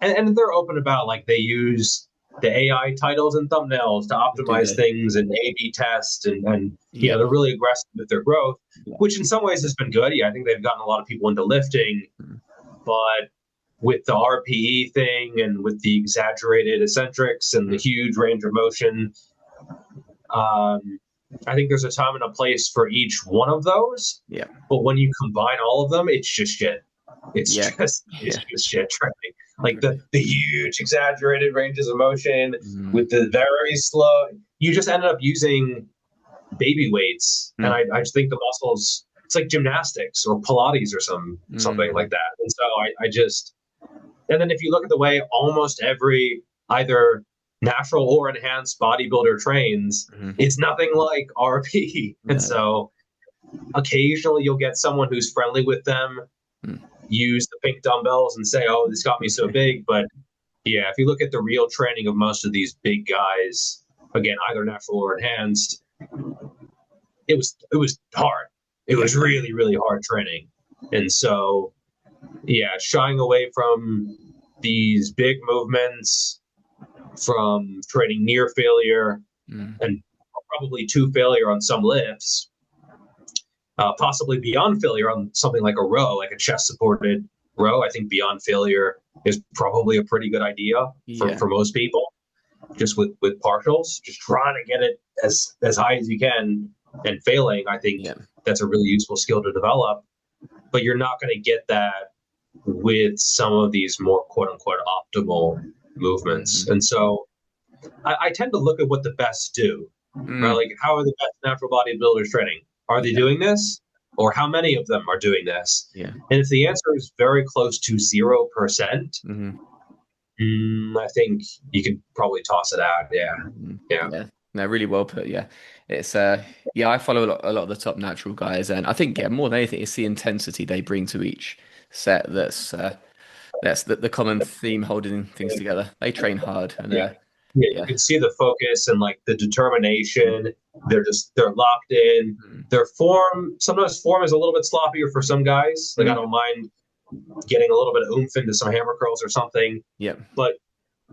and they're open about, like, they use the AI titles and thumbnails to Do optimize they? things and A/B test, and Yeah. they're really aggressive with their growth, Yeah. which in some ways has been good. Yeah, I think they've gotten a lot of people into lifting, Mm. but with the RPE thing and with the exaggerated eccentrics and the Mm. huge range of motion, I think there's a time and a place for each one of those. Yeah. But when you combine all of them, it's just shit. It's Yeah. just it's Yeah. just shit training. Like Agree. the huge exaggerated ranges of motion Mm. with the very slow, you just ended up using baby weights. And Mm. I just think the muscles, it's like gymnastics or Pilates or something Mm. like that. And so I just, and then if you look at the way almost every either natural or enhanced bodybuilder trains, Mm. it's nothing like RP. And No. so occasionally you'll get someone who's friendly with them Mm. use the pink dumbbells and say, "Oh, this got me so big." But yeah, if you look at the real training of most of these big guys, again, either natural or enhanced, it was hard. It Yeah. was really really hard training, and so yeah, shying away from these big movements, from training near failure Mm. and probably to failure on some lifts, possibly beyond failure on something like a row, like a chest supported row. I think beyond failure is probably a pretty good idea Yeah. for most people, just with partials, just trying to get it as high as you can and failing. I think Yeah. that's a really useful skill to develop, but you're not going to get that with some of these more quote unquote optimal movements. Mm. And so I tend to look at what the best do, right? Mm. Like, how are the best natural bodybuilders training? Are they Yeah. doing this? Or how many of them are doing this? Yeah. And if the answer is very close to 0%, Mm. I think you could probably toss it out. Yeah. Mm. Yeah. Yeah. No, really well put. Yeah. It's yeah, I follow a lot of the top natural guys, and I think yeah, more than anything, it's the intensity they bring to each set that's the common theme holding things together. They train hard and Yeah. Yeah. You yeah. can see the focus and like the determination. They're locked in. Mm. Their form, sometimes form is a little bit sloppier for some guys. Like, I Mm. don't mind getting a little bit of oomph into some hammer curls or something, Yeah. but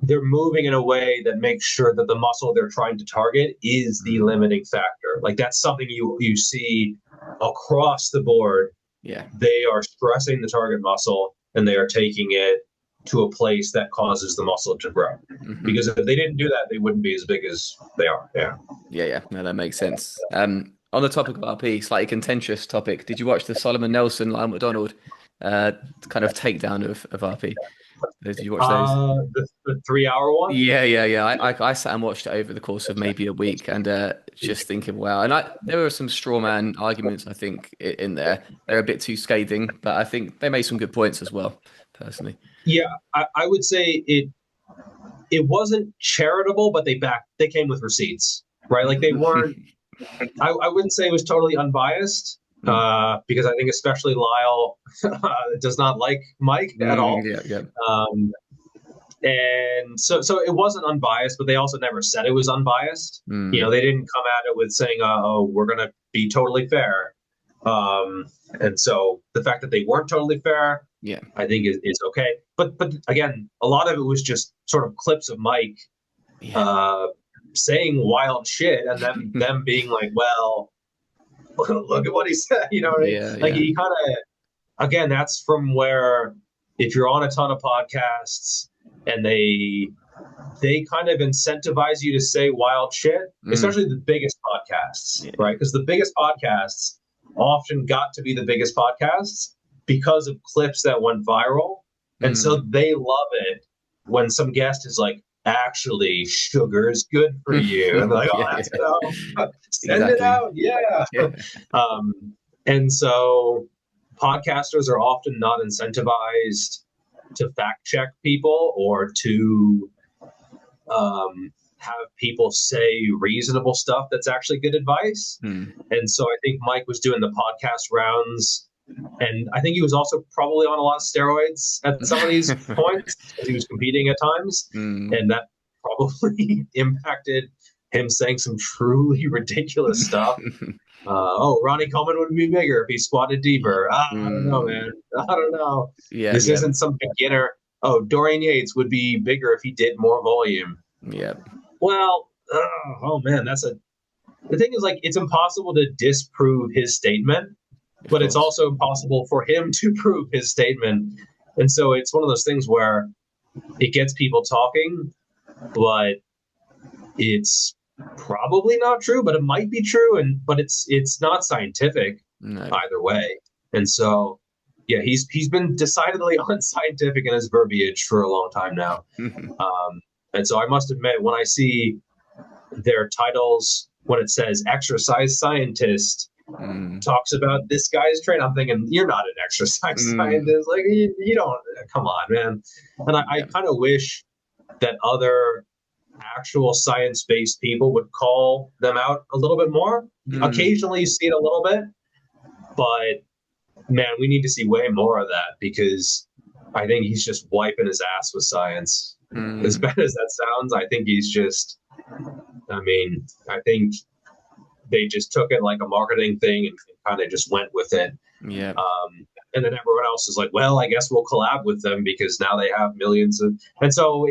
they're moving in a way that makes sure that the muscle they're trying to target is the Mm. limiting factor. Like, that's something you see across the board. Yeah. They are stressing the target muscle and they are taking it to a place that causes the muscle to grow. Hmm. Because if they didn't do that, they wouldn't be as big as they are. Yeah. Yeah, yeah. No, that makes sense. On the topic of RP, slightly contentious topic. Did you watch the Solomon Nelson, Lyle MacDonald, uh, kind of takedown of RP? Did you watch those? The 3 hour one. Yeah, yeah, yeah. I sat and watched it over the course of maybe a week, and just thinking, wow. And there were some straw man arguments, I think, in there. They're a bit too scathing, but I think they made some good points as well, personally. Yeah, I would say it wasn't charitable, but they came with receipts, right? Like, they weren't. I wouldn't say it was totally unbiased, Mm. because I think especially Lyle does not like Mike at Mm, all. yeah, yeah. Um, and so it wasn't unbiased, but they also never said it was unbiased. Mm, They didn't come at it with saying, "Oh, we're going to be totally fair." And so the fact that they weren't totally fair, yeah. I think is okay. But again, a lot of it was just sort of clips of Mike Yeah. saying wild shit, and then them being like, "Well, look at what he said." You know what I mean? Yeah, Like, yeah. he kind of, again, that's from where if you're on a ton of podcasts and they kind of incentivize you to say wild shit, especially the biggest podcasts, right? Because the biggest podcasts often got to be the biggest podcasts because of clips that went viral. And so they love it when some guest is like, actually, sugar is good for you. And they're like, oh, that's it. Send it out. Yeah. And so podcasters are often not incentivized to fact check people or to have people say reasonable stuff that's actually good advice. And so I think Mike was doing the podcast rounds, and I think he was also probably on a lot of steroids at some of these points because he was competing at times, and that probably impacted him saying some truly ridiculous stuff. Ronnie Coleman would be bigger if he squatted deeper. I don't know, man. I don't know. This isn't some beginner. Dorian Yates would be bigger if he did more volume. Well, man, the thing is, like, it's impossible to disprove his statement, but it's also impossible for him to prove his statement. And so it's one of those things where it gets people talking, but it's probably not true, but it might be true, but it's not scientific either way. And so, yeah, he's been decidedly unscientific in his verbiage for a long time now. And so I must admit, when I see their titles, when it says exercise scientist talks about this guy's train, I'm thinking, you're not an exercise scientist. Like, you don't, come on, man. And I kind of wish that other actual science-based people would call them out a little bit more. Occasionally you see it a little bit, but man, we need to see way more of that, because I think he's just wiping his ass with science. As bad as that sounds, I think he's just, I think they just took it like a marketing thing and kind of just went with it. And then everyone else is like, well, I guess we'll collab with them because now they have millions of, and so,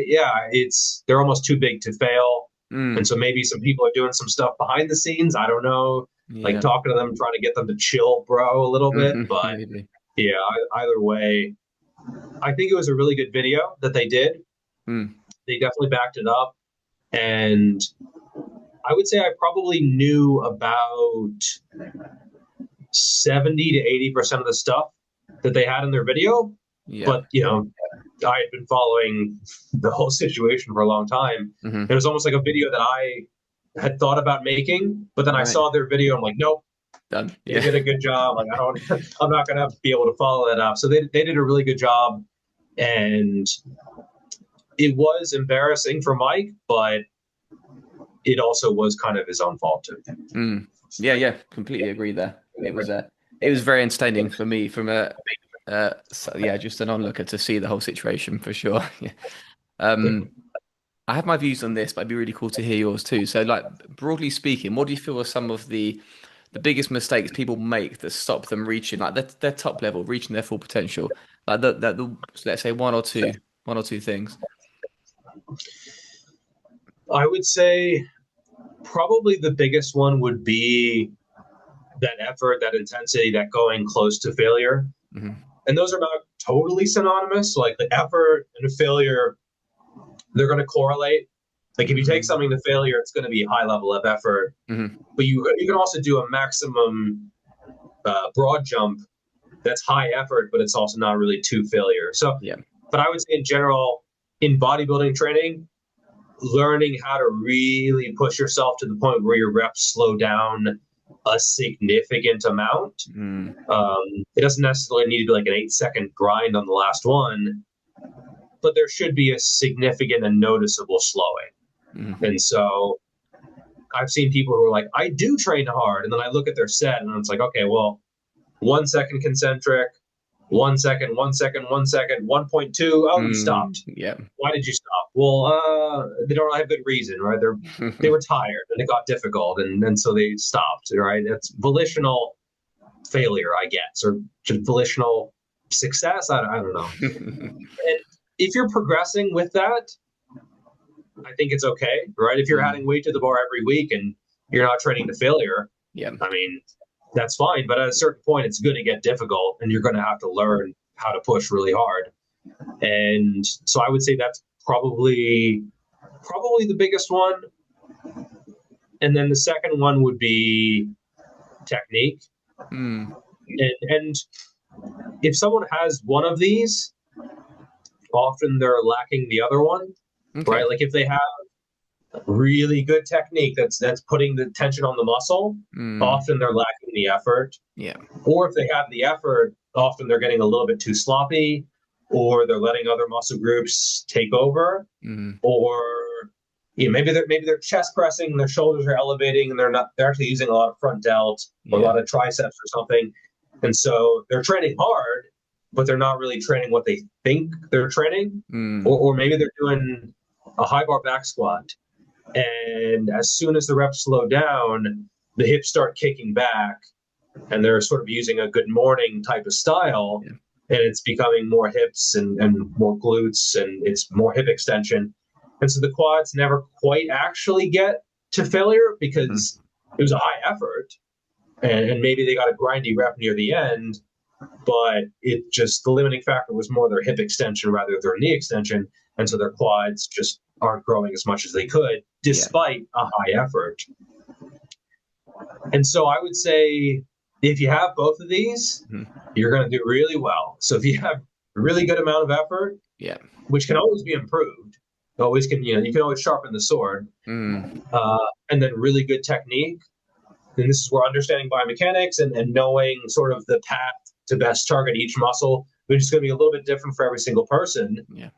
they're almost too big to fail. And so maybe some people are doing some stuff behind the scenes. I don't know, like talking to them, trying to get them to chill, bro, a little bit. But either way, I think it was a really good video that they did. They definitely backed it up. And I would say I probably knew about 70 to 80% of the stuff that they had in their video. But, I had been following the whole situation for a long time. It was almost like a video that I had thought about making, but then I saw their video. I'm like, nope, done. They did a good job. Like, I'm not going to be able to follow that up. So they did a really good job. And it was embarrassing for Mike, but it also was kind of his own fault too. Completely agree there. It was very entertaining for me from just an onlooker to see the whole situation for sure. I have my views on this, but it'd be really cool to hear yours too. So, like, broadly speaking, what do you feel are some of the biggest mistakes people make that stop them reaching like their top level, reaching their full potential? Like let's say one or two things. I would say probably the biggest one would be that effort, that intensity, that going close to failure. And those are not totally synonymous. Like, the effort and the failure, they're going to correlate. Like, if you take something to failure, it's going to be a high level of effort. But you can also do a maximum broad jump that's high effort, but it's also not really to failure. So, but I would say in general, in bodybuilding training, learning how to really push yourself to the point where your reps slow down a significant amount. It doesn't necessarily need to be like an 8-second grind on the last one, but there should be a significant and noticeable slowing. And so I've seen people who are like, I do train hard. And then I look at their set and it's like, okay, well, 1 second concentric, 1 second, 1 second, 1 second, 1.2. Oh, you stopped. Why did you stop? Well, they don't have good reason, right? They were tired and it got difficult, and so they stopped, right? It's volitional failure, I guess, or volitional success. I don't know. And if you're progressing with that, I think it's okay, right? If you're adding weight to the bar every week and you're not training to failure, that's fine. But at a certain point, it's going to get difficult, and you're going to have to learn how to push really hard. And so I would say that's probably the biggest one. And then the second one would be technique. Mm. And if someone has one of these, often they're lacking the other one, Okay. right? Like if they have really good technique that's putting the tension on the muscle, Mm. often they're lacking the effort. Yeah. Or if they have the effort, often they're getting a little bit too sloppy, or they're letting other muscle groups take over, Mm. or maybe they're chest pressing, their shoulders are elevating, and they're actually using a lot of front delt or a Yeah. lot of triceps or something, and so they're training hard, but they're not really training what they think they're training, Mm. or maybe they're doing a high bar back squat, and as soon as the reps slow down, the hips start kicking back, and they're sort of using a good morning type of style, Yeah. and it's becoming more hips and more glutes, and it's more hip extension. And so the quads never quite actually get to failure Mm. because it was a high effort, and maybe they got a grindy rep near the end, but it just the limiting factor was more their hip extension rather than their knee extension. And so their quads just aren't growing as much as they could Yeah. despite a high effort. And so I would say if you have both of these, Mm. you're going to do really well. So if you have a really good amount of effort, Yeah. which can always be improved, always can you can always sharpen the sword, Mm. uh, and then really good technique. And this is where understanding biomechanics and knowing sort of the path to best target each muscle, which is going to be a little bit different for every single person, Yeah.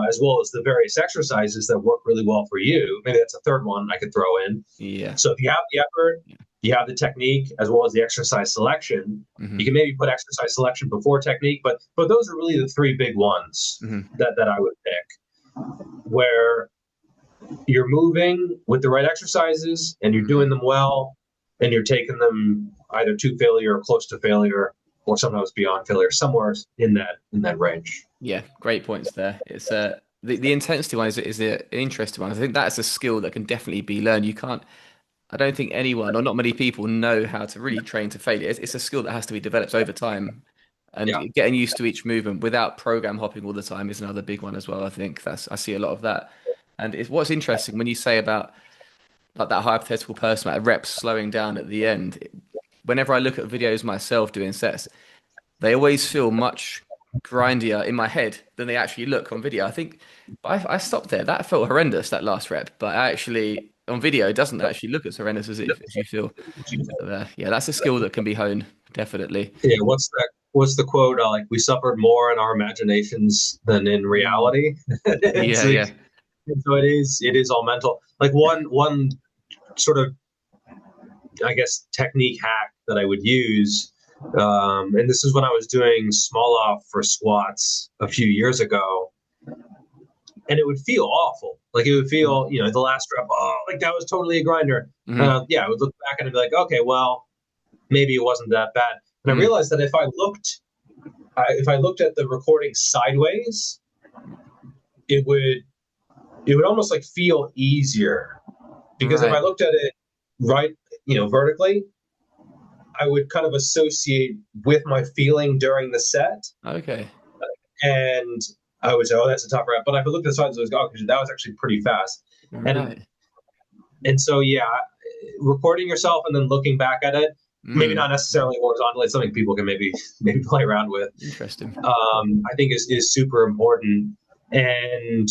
as well as the various exercises that work really well for you. Maybe that's a third one I could throw in. Yeah. So if you have the effort, Yeah. you have the technique as well as the exercise selection. You Mm-hmm. can maybe put exercise selection before technique, but those are really the three big ones Mm-hmm. that I would pick, where you're moving with the right exercises and you're doing them well, and you're taking them either to failure or close to failure, or sometimes beyond failure, somewhere in that range. Yeah, great points there. It's the intensity one is an interesting one. I think that's a skill that can definitely be learned. You can't. I don't think anyone or not many people know how to really train to failure. It's a skill that has to be developed over time, and Yeah. getting used to each movement without program hopping all the time is another big one as well. I think I see a lot of that, and it's what's interesting when you say about like that hypothetical person, like reps slowing down at the end. Whenever I look at videos myself doing sets, they always feel much grindier in my head than they actually look on video. I think I stopped there. That felt horrendous, that last rep, but actually on video, it doesn't actually look as horrendous as you feel. So, yeah, that's a skill that can be honed, definitely. Yeah, what's the quote? Like we suffered more in our imaginations than in Mm. reality. It's Yeah, like, yeah. so it is all mental. Like one sort of, I guess, technique hack that I would use, and this is when I was doing small off for squats a few years ago, and it would feel awful. Like it would feel, the last rep, oh, like that was totally a grinder. Mm-hmm. Yeah, I would look back and I'd be like, okay, well, maybe it wasn't that bad. And I Mm. realized that if I looked at the recording sideways, it would almost like feel easier, because if I Right. looked at it right, vertically, I would kind of associate with my feeling during the set, Okay. and I would say, "Oh, that's a tough rep." But if I looked at the sides, I was, "Oh, that was actually pretty fast." And Right. and so yeah, recording yourself and then looking back at it, maybe Mm. not necessarily horizontally. It's something people can maybe play around with. Interesting. I think is super important, and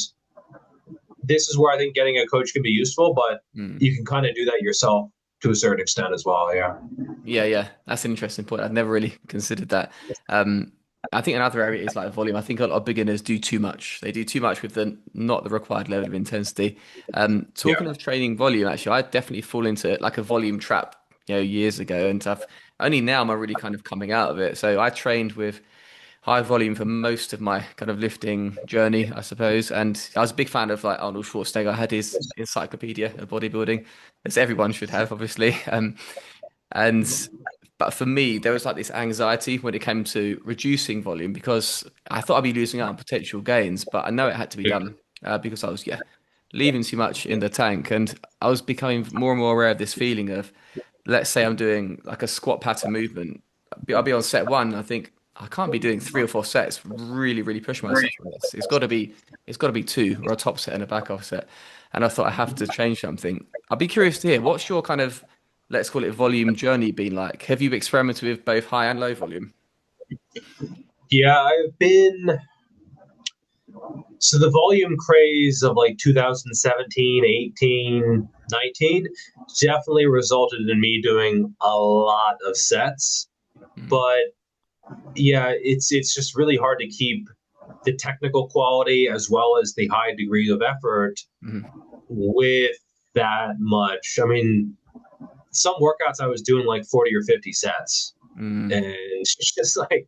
this is where I think getting a coach can be useful, but Mm. you can kind of do that yourself to a certain extent as well. Yeah. Yeah, yeah, that's an interesting point. I've never really considered that. Um, I think another area is like volume. I think a lot of beginners do too much. They do too much with the not the required level of intensity. Yeah. Talking of training volume, actually, I definitely fall into like a volume trap, years ago, and I've only now am I really kind of coming out of it. So I trained with high volume for most of my kind of lifting journey, I suppose. And I was a big fan of like Arnold Schwarzenegger. I had his encyclopedia of bodybuilding, as everyone should have, obviously. And but for me, there was like this anxiety when it came to reducing volume because I thought I'd be losing out on potential gains, but I know it had to be Yeah. done because I was leaving too much in the tank, and I was becoming more and more aware of this feeling of, let's say I'm doing like a squat pattern movement. I'll be on set one. I think I can't be doing 3 or 4 sets, really, really push myself on this. It's got to be two or a top set and a back off set. And I thought I have to change something. I'd be curious to hear what's your kind of, let's call it volume journey been like? Have you experimented with both high and low volume? Yeah, I've been. So the volume craze of like 2017, 18, 19 definitely resulted in me doing a lot of sets. Mm, But yeah, it's just really hard to keep the technical quality as well as the high degree of effort mm, with that much. I mean, some workouts I was doing like 40 or 50 sets. mm. And it's just like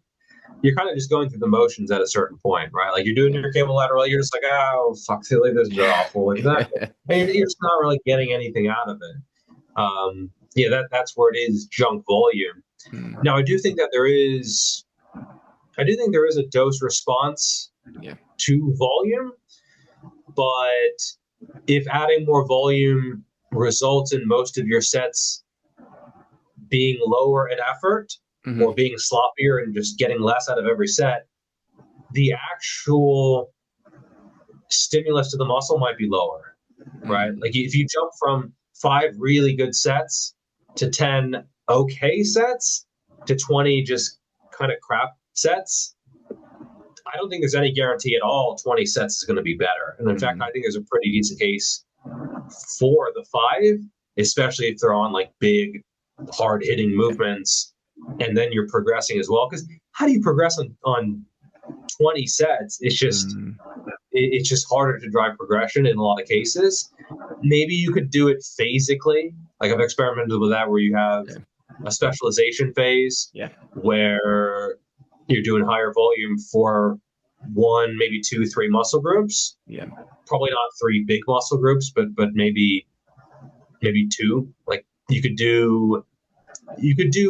you're kind of just going through the motions at a certain point, right? Like you're doing Yeah. your cable lateral, you're just like, oh fuck, silly, this is awful, like that, Yeah. and you're just not really getting anything out of it. Yeah, that's where it is junk volume. Mm, Now, I do think there is a dose response yeah. to volume, but if adding more volume results in most of your sets being lower in effort or Hmm. being sloppier and just getting less out of every set, the actual stimulus to the muscle might be lower, right? Mm, Like if you jump from 5 really good sets to 10 okay sets to 20 just kind of crap sets, I don't think there's any guarantee at all 20 sets is going to be better. And in fact, mm, I think there's a pretty decent case for the 5, especially if they're on like big, hard hitting yeah. movements and then you're progressing as well. Because how do you progress on 20 sets? Mm, It's just harder to drive progression in a lot of cases. Maybe you could do it phasically. Like I've experimented with that where you have yeah. a specialization phase Yeah. where you're doing higher volume for one, maybe two, three muscle groups. Yeah. Probably not three big muscle groups, but maybe two. Like you could do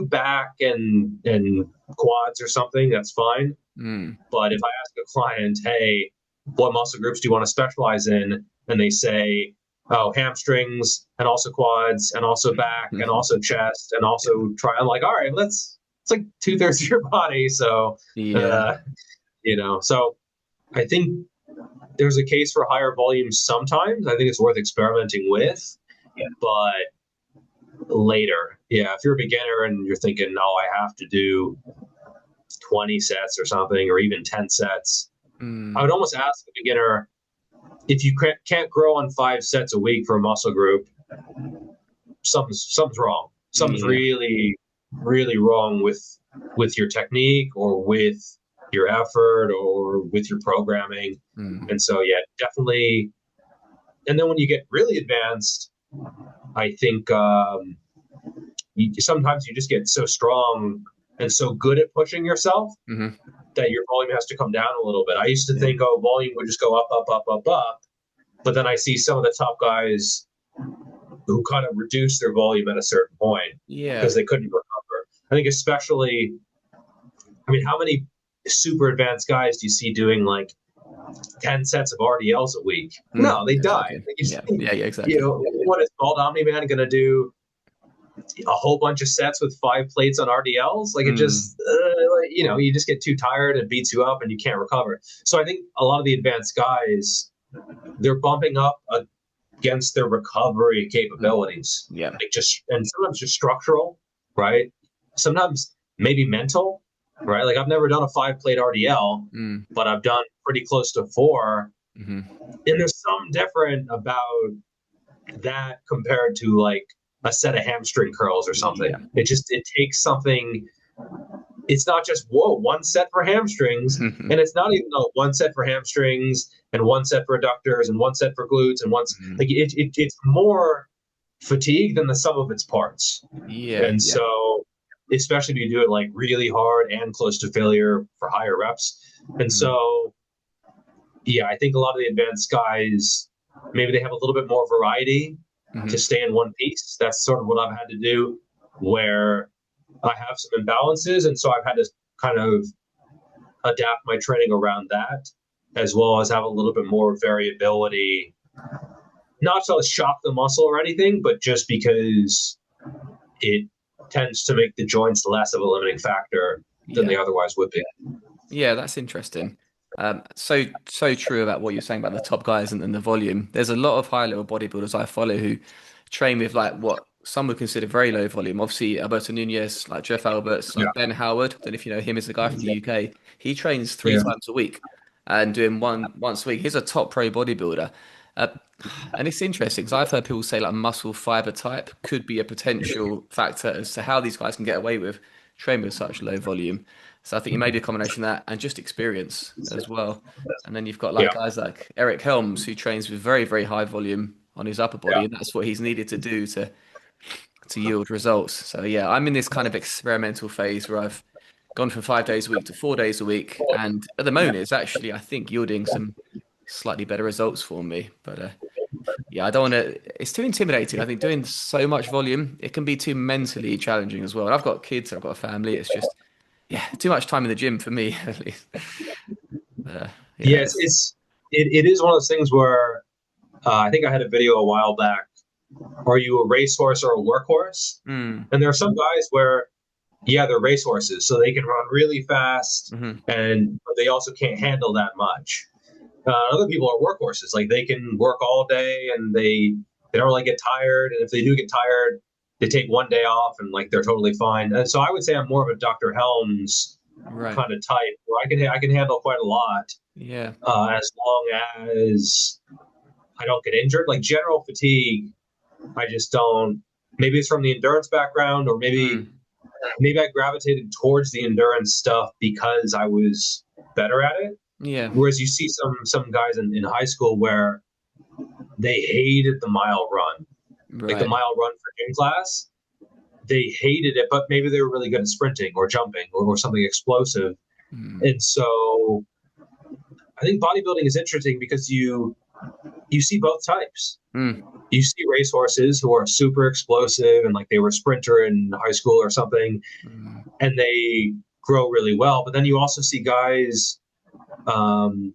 back and quads or something. That's fine. Mm, But if I ask a client, hey, what muscle groups do you want to specialize in? And they say, oh, hamstrings and also quads and also back and mhm. also chest and also try. I'm like, all right, it's like 2/3 of your body. So, Yeah. uh, so I think there's a case for higher volumes sometimes. I think it's worth experimenting with, but later, yeah, if you're a beginner and you're thinking, no, I have to do 20 sets or something, or even 10 sets, I Mm, would almost ask a beginner if you can't grow on 5 sets a week for a muscle group, something's wrong. Something's yeah. really, really wrong with your technique or with your effort or with your programming. Mm, And so, yeah, definitely. And then when you get really advanced, I think sometimes you just get so strong and so good at pushing yourself hmm. that your volume has to come down a little bit. I used to Yeah. think, oh, volume would just go up, up, up, up, up. But then I see some of the top guys who kind of reduce their volume at a certain point Yeah. because they couldn't recover. I think especially, I mean, how many super advanced guys do you see doing like 10 sets of RDLs a week? Mm, No, they die. exactly. Like Yeah. Yeah. Yeah. Exactly. what is Bald Omni Man going to do? A whole bunch of sets with 5 plates on RDLs? Like it Mm, just, you just get too tired, it beats you up, and you can't recover. So I think a lot of the advanced guys, they're bumping up against their recovery mm, capabilities, yeah. like and sometimes just structural, right? Sometimes maybe mental, right? Like I've never done a 5 plate RDL, Mm, but I've done pretty close to 4, hmm. and there's some different about that compared to like a set of hamstring curls or Yeah. something. It takes something. It's not just whoa, one set for hamstrings, and it's not even one set for hamstrings and one set for adductors and one set for glutes and Mm, like it's more fatigue than the sum of its parts. yeah. And Yeah. so, especially if you do it like really hard and close to failure for higher reps. And Mm, so, yeah, I think a lot of the advanced guys maybe they have a little bit more variety to hmm. stay in one piece. That's sort of what I've had to do, where I have some imbalances, and so I've had to kind of adapt my training around that, as well as have a little bit more variability, not to shock the muscle or anything, but just because it tends to make the joints less of a limiting factor than Yeah. they otherwise would be. Yeah, that's interesting. So true about what you're saying about the top guys and the volume. There's a lot of high level bodybuilders I follow who train with like what some would consider very low volume. Obviously, Alberto Nunez, like Jeff Alberts, Yeah. like Ben Howard. Don't know if you know him as a guy from the UK. He trains three Yeah. times a week and doing once a week. He's a top pro bodybuilder. Uh, and it's interesting because I've heard people say like muscle fiber type could be a potential factor as to how these guys can get away with training with such low volume. So I think it may be a combination of that and just experience as well. And then you've got like Yeah. guys like Eric Helms who trains with very, very high volume on his upper body, Yeah. and that's what he's needed to do to yield results. So yeah, I'm in this kind of experimental phase where I've gone from 5 days a week to 4 days a week, and at the moment it's actually I think yielding some slightly better results for me. But yeah, I don't want to. It's too intimidating. I think doing so much volume, it can be too mentally challenging as well. And I've got kids, I've got a family. It's just, yeah, too much time in the gym for me, at least. Yeah, Yes, it is one of those things where I think I had a video a while back. Are you a racehorse or a workhorse? mm, And there are some guys where, yeah, they're racehorses, so they can run really fast, hmm and but they also can't handle that much. Other people are workhorses, like they can work all day and they don't really get tired, and if they do get tired, they take one day off and like they're totally fine. And so I would say I'm more of a Dr. Helms right, kind of type, where I can handle quite a lot yeah, as long as I don't get injured. Like general fatigue, I just don't. Maybe it's from the endurance background, or mm, maybe I gravitated towards the endurance stuff because I was better at it. yeah, Whereas you see some guys in high school where they hated the mile run, like the right, mile run for gym class. They hated it, but maybe they were really good at sprinting or jumping or something explosive. mm, And so I think bodybuilding is interesting because you see both types. mm, You see racehorses who are super explosive and like they were a sprinter in high school or something, mm, and they grow really well. But then you also see guys um,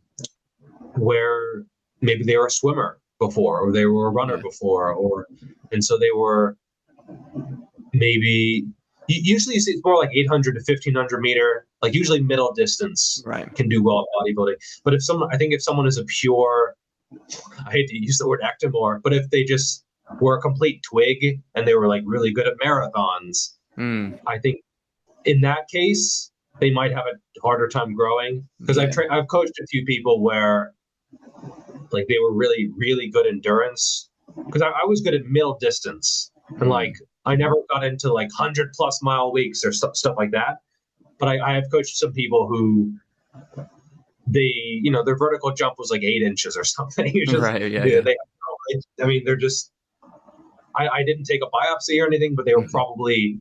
where maybe they were a swimmer before, or they were a runner yeah, before, or and so they were maybe. Usually, you see it's more like 800 to 1500 meter, like usually middle distance right, can do well at bodybuilding. But I think if someone is a pure, I hate to use the word ectomorph, but if they just were a complete twig and they were like really good at marathons, mm, I think in that case they might have a harder time growing. Because yeah, I've coached a few people where like they were really good endurance. Because I was good at middle distance, and like mm, I never got into like 100+ mile weeks or stuff like that. But I have coached some people who their vertical jump was like 8 inches or something. It's just right, yeah, yeah, they I mean, they're just. I didn't take a biopsy or anything, but they were mhm, probably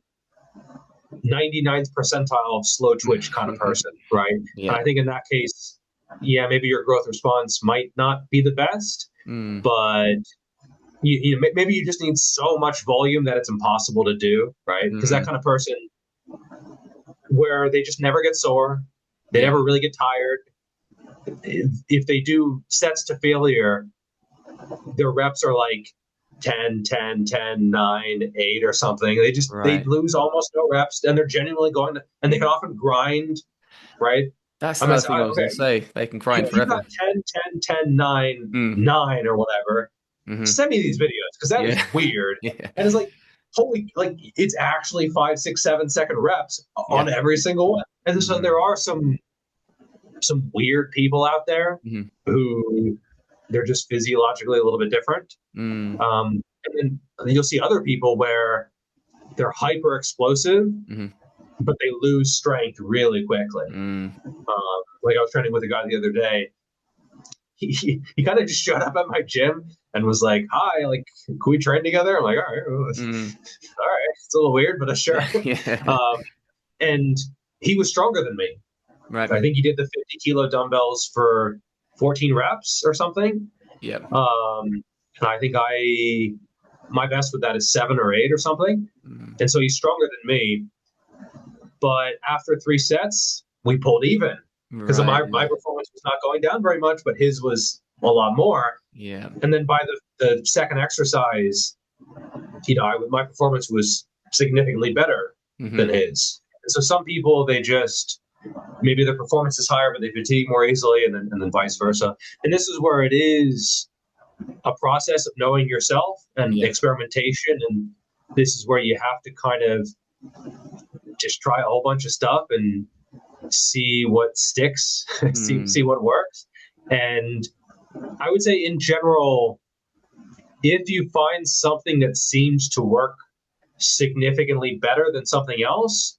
99th percentile of slow twitch kind of person, right? And yeah, I think in that case, yeah, maybe your growth response might not be the best, mm, but maybe you just need so much volume that it's impossible to do, right? Because that mm, kind of person where they just never get sore, they yeah, never really get tired. If they do sets to failure, their reps are like 10, 10, 10, 9, 8 or something. They right. lose almost no reps, and they're genuinely going to, and they can often grind, right? That's I'm gonna another say, thing I was okay, going to say. They can grind you got forever. 10, 10, 10, 9, Mm, 9 or whatever. hmm Send me these videos because that is Yeah, weird. yeah, And it's like, holy, like it's actually 5, 6, 7 second reps yeah, on every single one. And so hmm there are some weird people out there hmm who they're just physiologically a little bit different. mm, And then you'll see other people where they're hyper explosive, hmm but they lose strength really quickly. mm, Like I was training with a guy the other day. He kind of just showed up at my gym and was like, "Hi, like, can we train together?" I'm like, "All right, all mm, right." It's a little weird, but sure. yeah, Um, and he was stronger than me. right, I think he did the 50 kilo dumbbells for 14 reps or something. yeah, And I think my best with that is 7 or 8 or something. mm, And so he's stronger than me. But after 3 sets, we pulled even because right, my performance was not going down very much, but his was a lot more. yeah, And then by the second exercise, my performance was significantly better hmm than his. So some people, they just, maybe their performance is higher, but they fatigue more easily, and then vice versa. And this is where it is a process of knowing yourself and Yeah. experimentation. And this is where you have to kind of just try a whole bunch of stuff and see what sticks, see what works. And I would say in general, if you find something that seems to work significantly better than something else,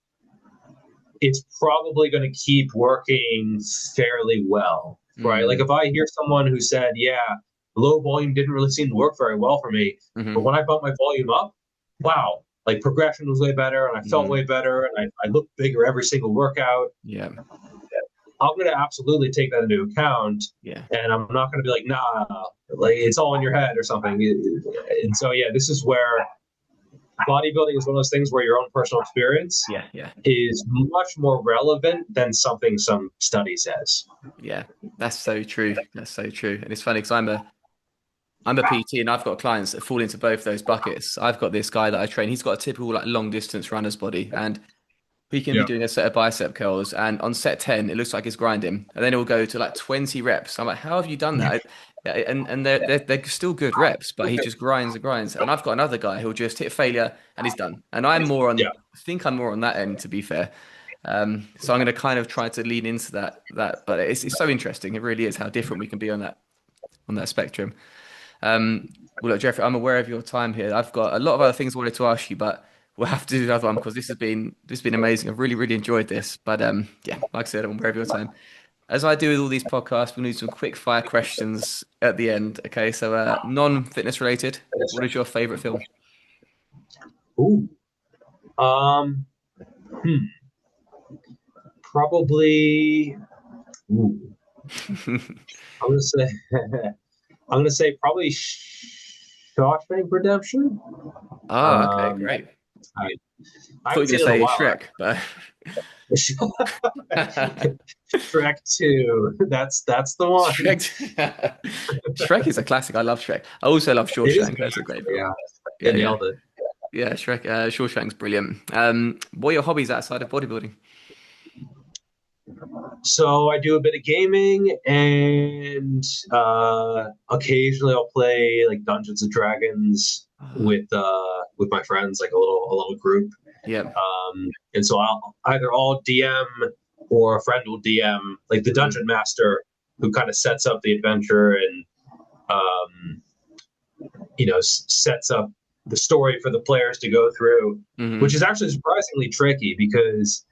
it's probably going to keep working fairly well, right? Like if I hear someone who said, yeah, low volume didn't really seem to work very well for me, but when I bumped my volume up, wow, like progression was way better and I felt way better and I looked bigger every single workout. Yeah. I'm going to absolutely take that into account. Yeah. And I'm not going to be like, nah, like it's all in your head or something. And so, yeah, this is where bodybuilding is one of those things where your own personal experience is much more relevant than something some study says. Yeah, that's so true. That's so true. And it's funny because I'm a PT and I've got clients that fall into both those buckets. I've got this guy that I train. He's got a typical like long distance runner's body, and he can be doing a set of bicep curls, and on set 10, it looks like he's grinding, and then it will go to like 20 reps. I'm like, how have you done that? And they're still good reps, but he just grinds and grinds. And I've got another guy who'll just hit failure and he's done. And I'm more on, I think I'm more on that end, to be fair. So I'm going to kind of try to lean into that. But it's so interesting. It really is how different we can be on that spectrum. Well, look, Geoffrey, I'm aware of your time here. I've got a lot of other things I wanted to ask you, but we'll have to do another one because this has been amazing. I've really, really enjoyed this. But yeah, like I said, I'm aware of your time. As I do with all these podcasts, we'll need some quick fire questions at the end. Okay, so non-fitness related. What is your favorite film? Ooh. Probably. Ooh. I'm gonna say probably Shawshank Redemption. Okay, great. I thought you were going to say Shrek, but Shrek 2. That's the one. Shrek is a classic. I love Shrek. I also love Shawshank. That's a great film. Yeah, nailed it. Yeah, Shrek. Shawshank's brilliant. What are your hobbies outside of bodybuilding? So I do a bit of gaming, and occasionally I'll play like Dungeons and Dragons with my friends, like a little group. Yeah. And so I'll DM or a friend will DM, like the dungeon master who kind of sets up the adventure and sets up the story for the players to go through, which is actually surprisingly tricky because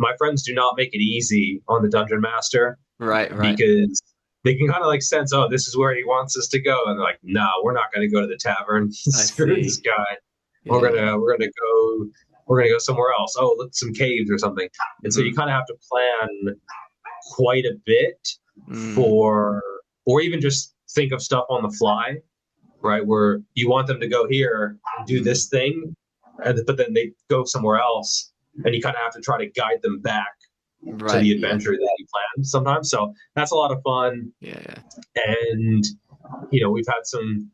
my friends do not make it easy on the dungeon master. Right. Because they can kind of like sense, oh, this is where he wants us to go. And they're like, no, we're not going to go to the tavern. Screw this guy. Yeah. We're gonna go somewhere else. Oh, look, some caves or something. And so you kind of have to plan quite a bit or even just think of stuff on the fly, right? Where you want them to go here and do this thing, but then they go somewhere else. And you kind of have to try to guide them back to the adventure that you planned sometimes. So that's a lot of fun. Yeah. And we've had some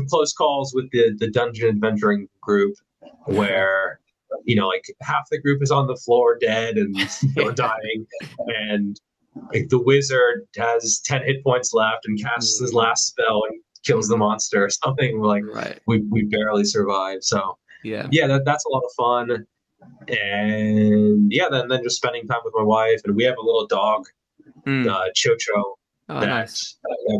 close calls with the dungeon adventuring group where like half the group is on the floor dead and dying, and like the wizard has 10 hit points left and casts his last spell and kills the monster or something. Like we barely survived. So that's a lot of fun. And then just spending time with my wife, and we have a little dog, Chocho, that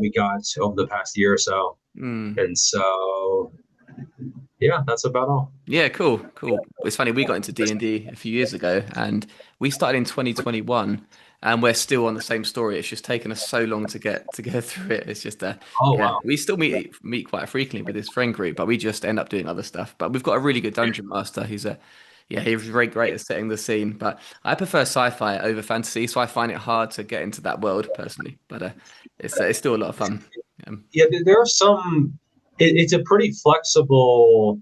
we got over the past year or so. And so that's about all. Yeah, cool. It's funny, we got into D&D a few years ago, and we started in 2021, and we're still on the same story. It's just taken us so long to get through it. It's just wow. We still meet quite frequently with this friend group, but we just end up doing other stuff. But we've got a really good dungeon master. He's very great at setting the scene, but I prefer sci-fi over fantasy, so I find it hard to get into that world personally. But it's still a lot of fun. There are some. It's a pretty flexible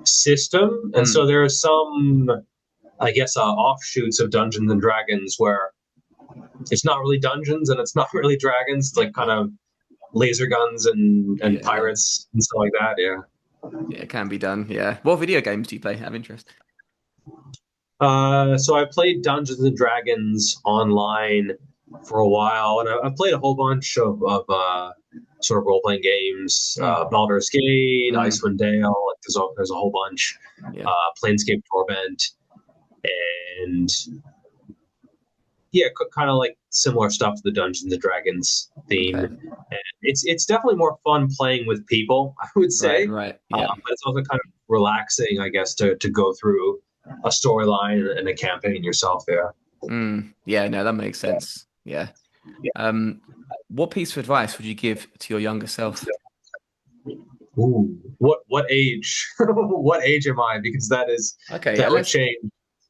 system, and so there are some, I guess, offshoots of Dungeons and Dragons where it's not really dungeons and it's not really dragons. It's like kind of laser guns and pirates and stuff like that. Yeah, it can be done. Yeah. What video games do you play? Have interest? So I played Dungeons and Dragons online for a while, and I played a whole bunch of sort of role playing games, Mm, Baldur's Gate, mm, Icewind Dale. Like there's a whole bunch, yeah. Planescape Torment, and yeah, kind of like similar stuff to the Dungeons and Dragons theme. Okay. And it's definitely more fun playing with people, I would Right. say, Right. Yeah. but it's also kind of relaxing, I guess, to go through a storyline and a campaign yourself. Yeah. Yeah. No, that makes sense. Yeah. Um, what piece of advice would you give to your younger self? Ooh, what age? What age am I? Because Okay. Yeah. that would change.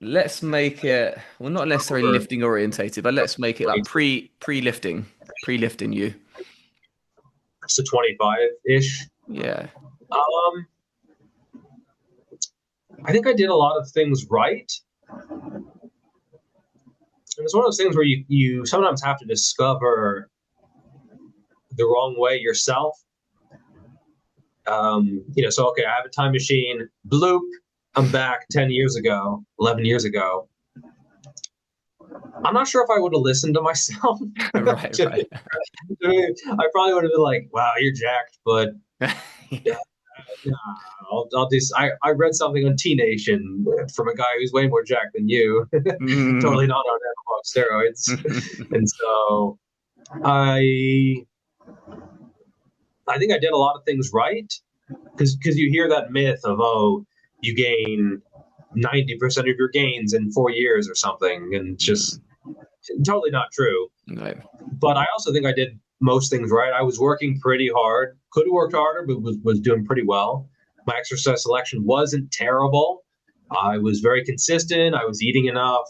Let's make it, well, not necessarily Over lifting orientated, but let's make it like pre-lifting you. so 25 ish. Yeah. Um, I think I did a lot of things right, and it's one of those things where you sometimes have to discover the wrong way yourself. So okay, I have a time machine. Bloop, I'm back 10 years ago, 11 years ago. I'm not sure if I would have listened to myself. Right, To right. I probably would have been like, "Wow, you're jacked," but Yeah. nah, I'll just. I read something on T Nation from a guy who's way more jacked than you, Mm. totally not on anabolic steroids, and so I I think I did a lot of things right because you hear that myth of you gain 90% of your gains in 4 years or something, and just totally not true. Right. But I also think I did most things right. I was working pretty hard. Could have worked harder, but was doing pretty well. My exercise selection wasn't terrible. I was very consistent. I was eating enough,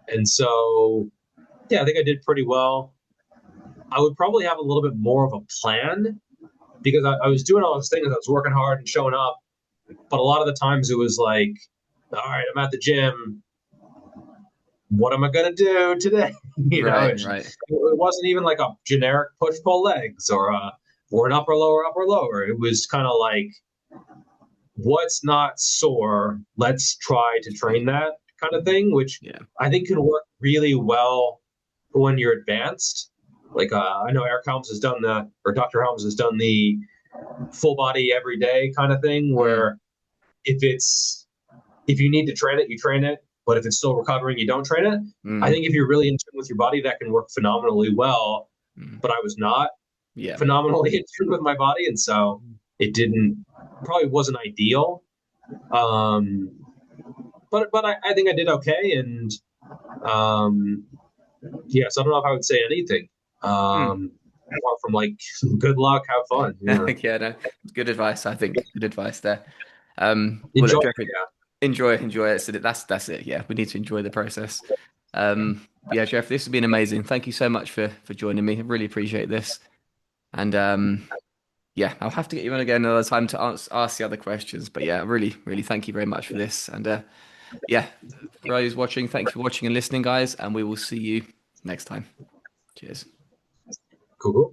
and so yeah, I think I did pretty well. I would probably have a little bit more of a plan because I was doing all those things. I was working hard and showing up, but a lot of the times it was like, all right, I'm at the gym. What am I gonna do today? Right, It right. wasn't even like a generic push pull legs or an upper lower. It was kind of like what's not sore. Let's try to train that kind of thing, which Yeah. I think can work really well when you're advanced. Like I know Eric Helms has done or Dr. Helms has done the full body every day kind of thing, Mm, where if it's if you need to train it, you train it. But if it's still recovering, you don't train it. I mm, think if you're really in tune with your body, that can work phenomenally well. mm. But I was not Yeah. phenomenally in tune with my body, and so it didn't probably wasn't ideal. Um, but I think I did okay, and um, yes, I don't know if I would say anything Mm. apart from like good luck, have fun, yeah, Yeah, no, good advice, I think. Good advice there. Well, enjoy. look, Geoffrey, enjoy it. So that's it. Yeah, we need to enjoy the process. But yeah, Jeff, this has been amazing. Thank you so much for joining me. I really appreciate this. And yeah, I'll have to get you on again another time to ask the other questions. But yeah, really thank you very much for this. And yeah, for those watching, thank you for watching and listening, guys. And we will see you next time. Cheers. Cool.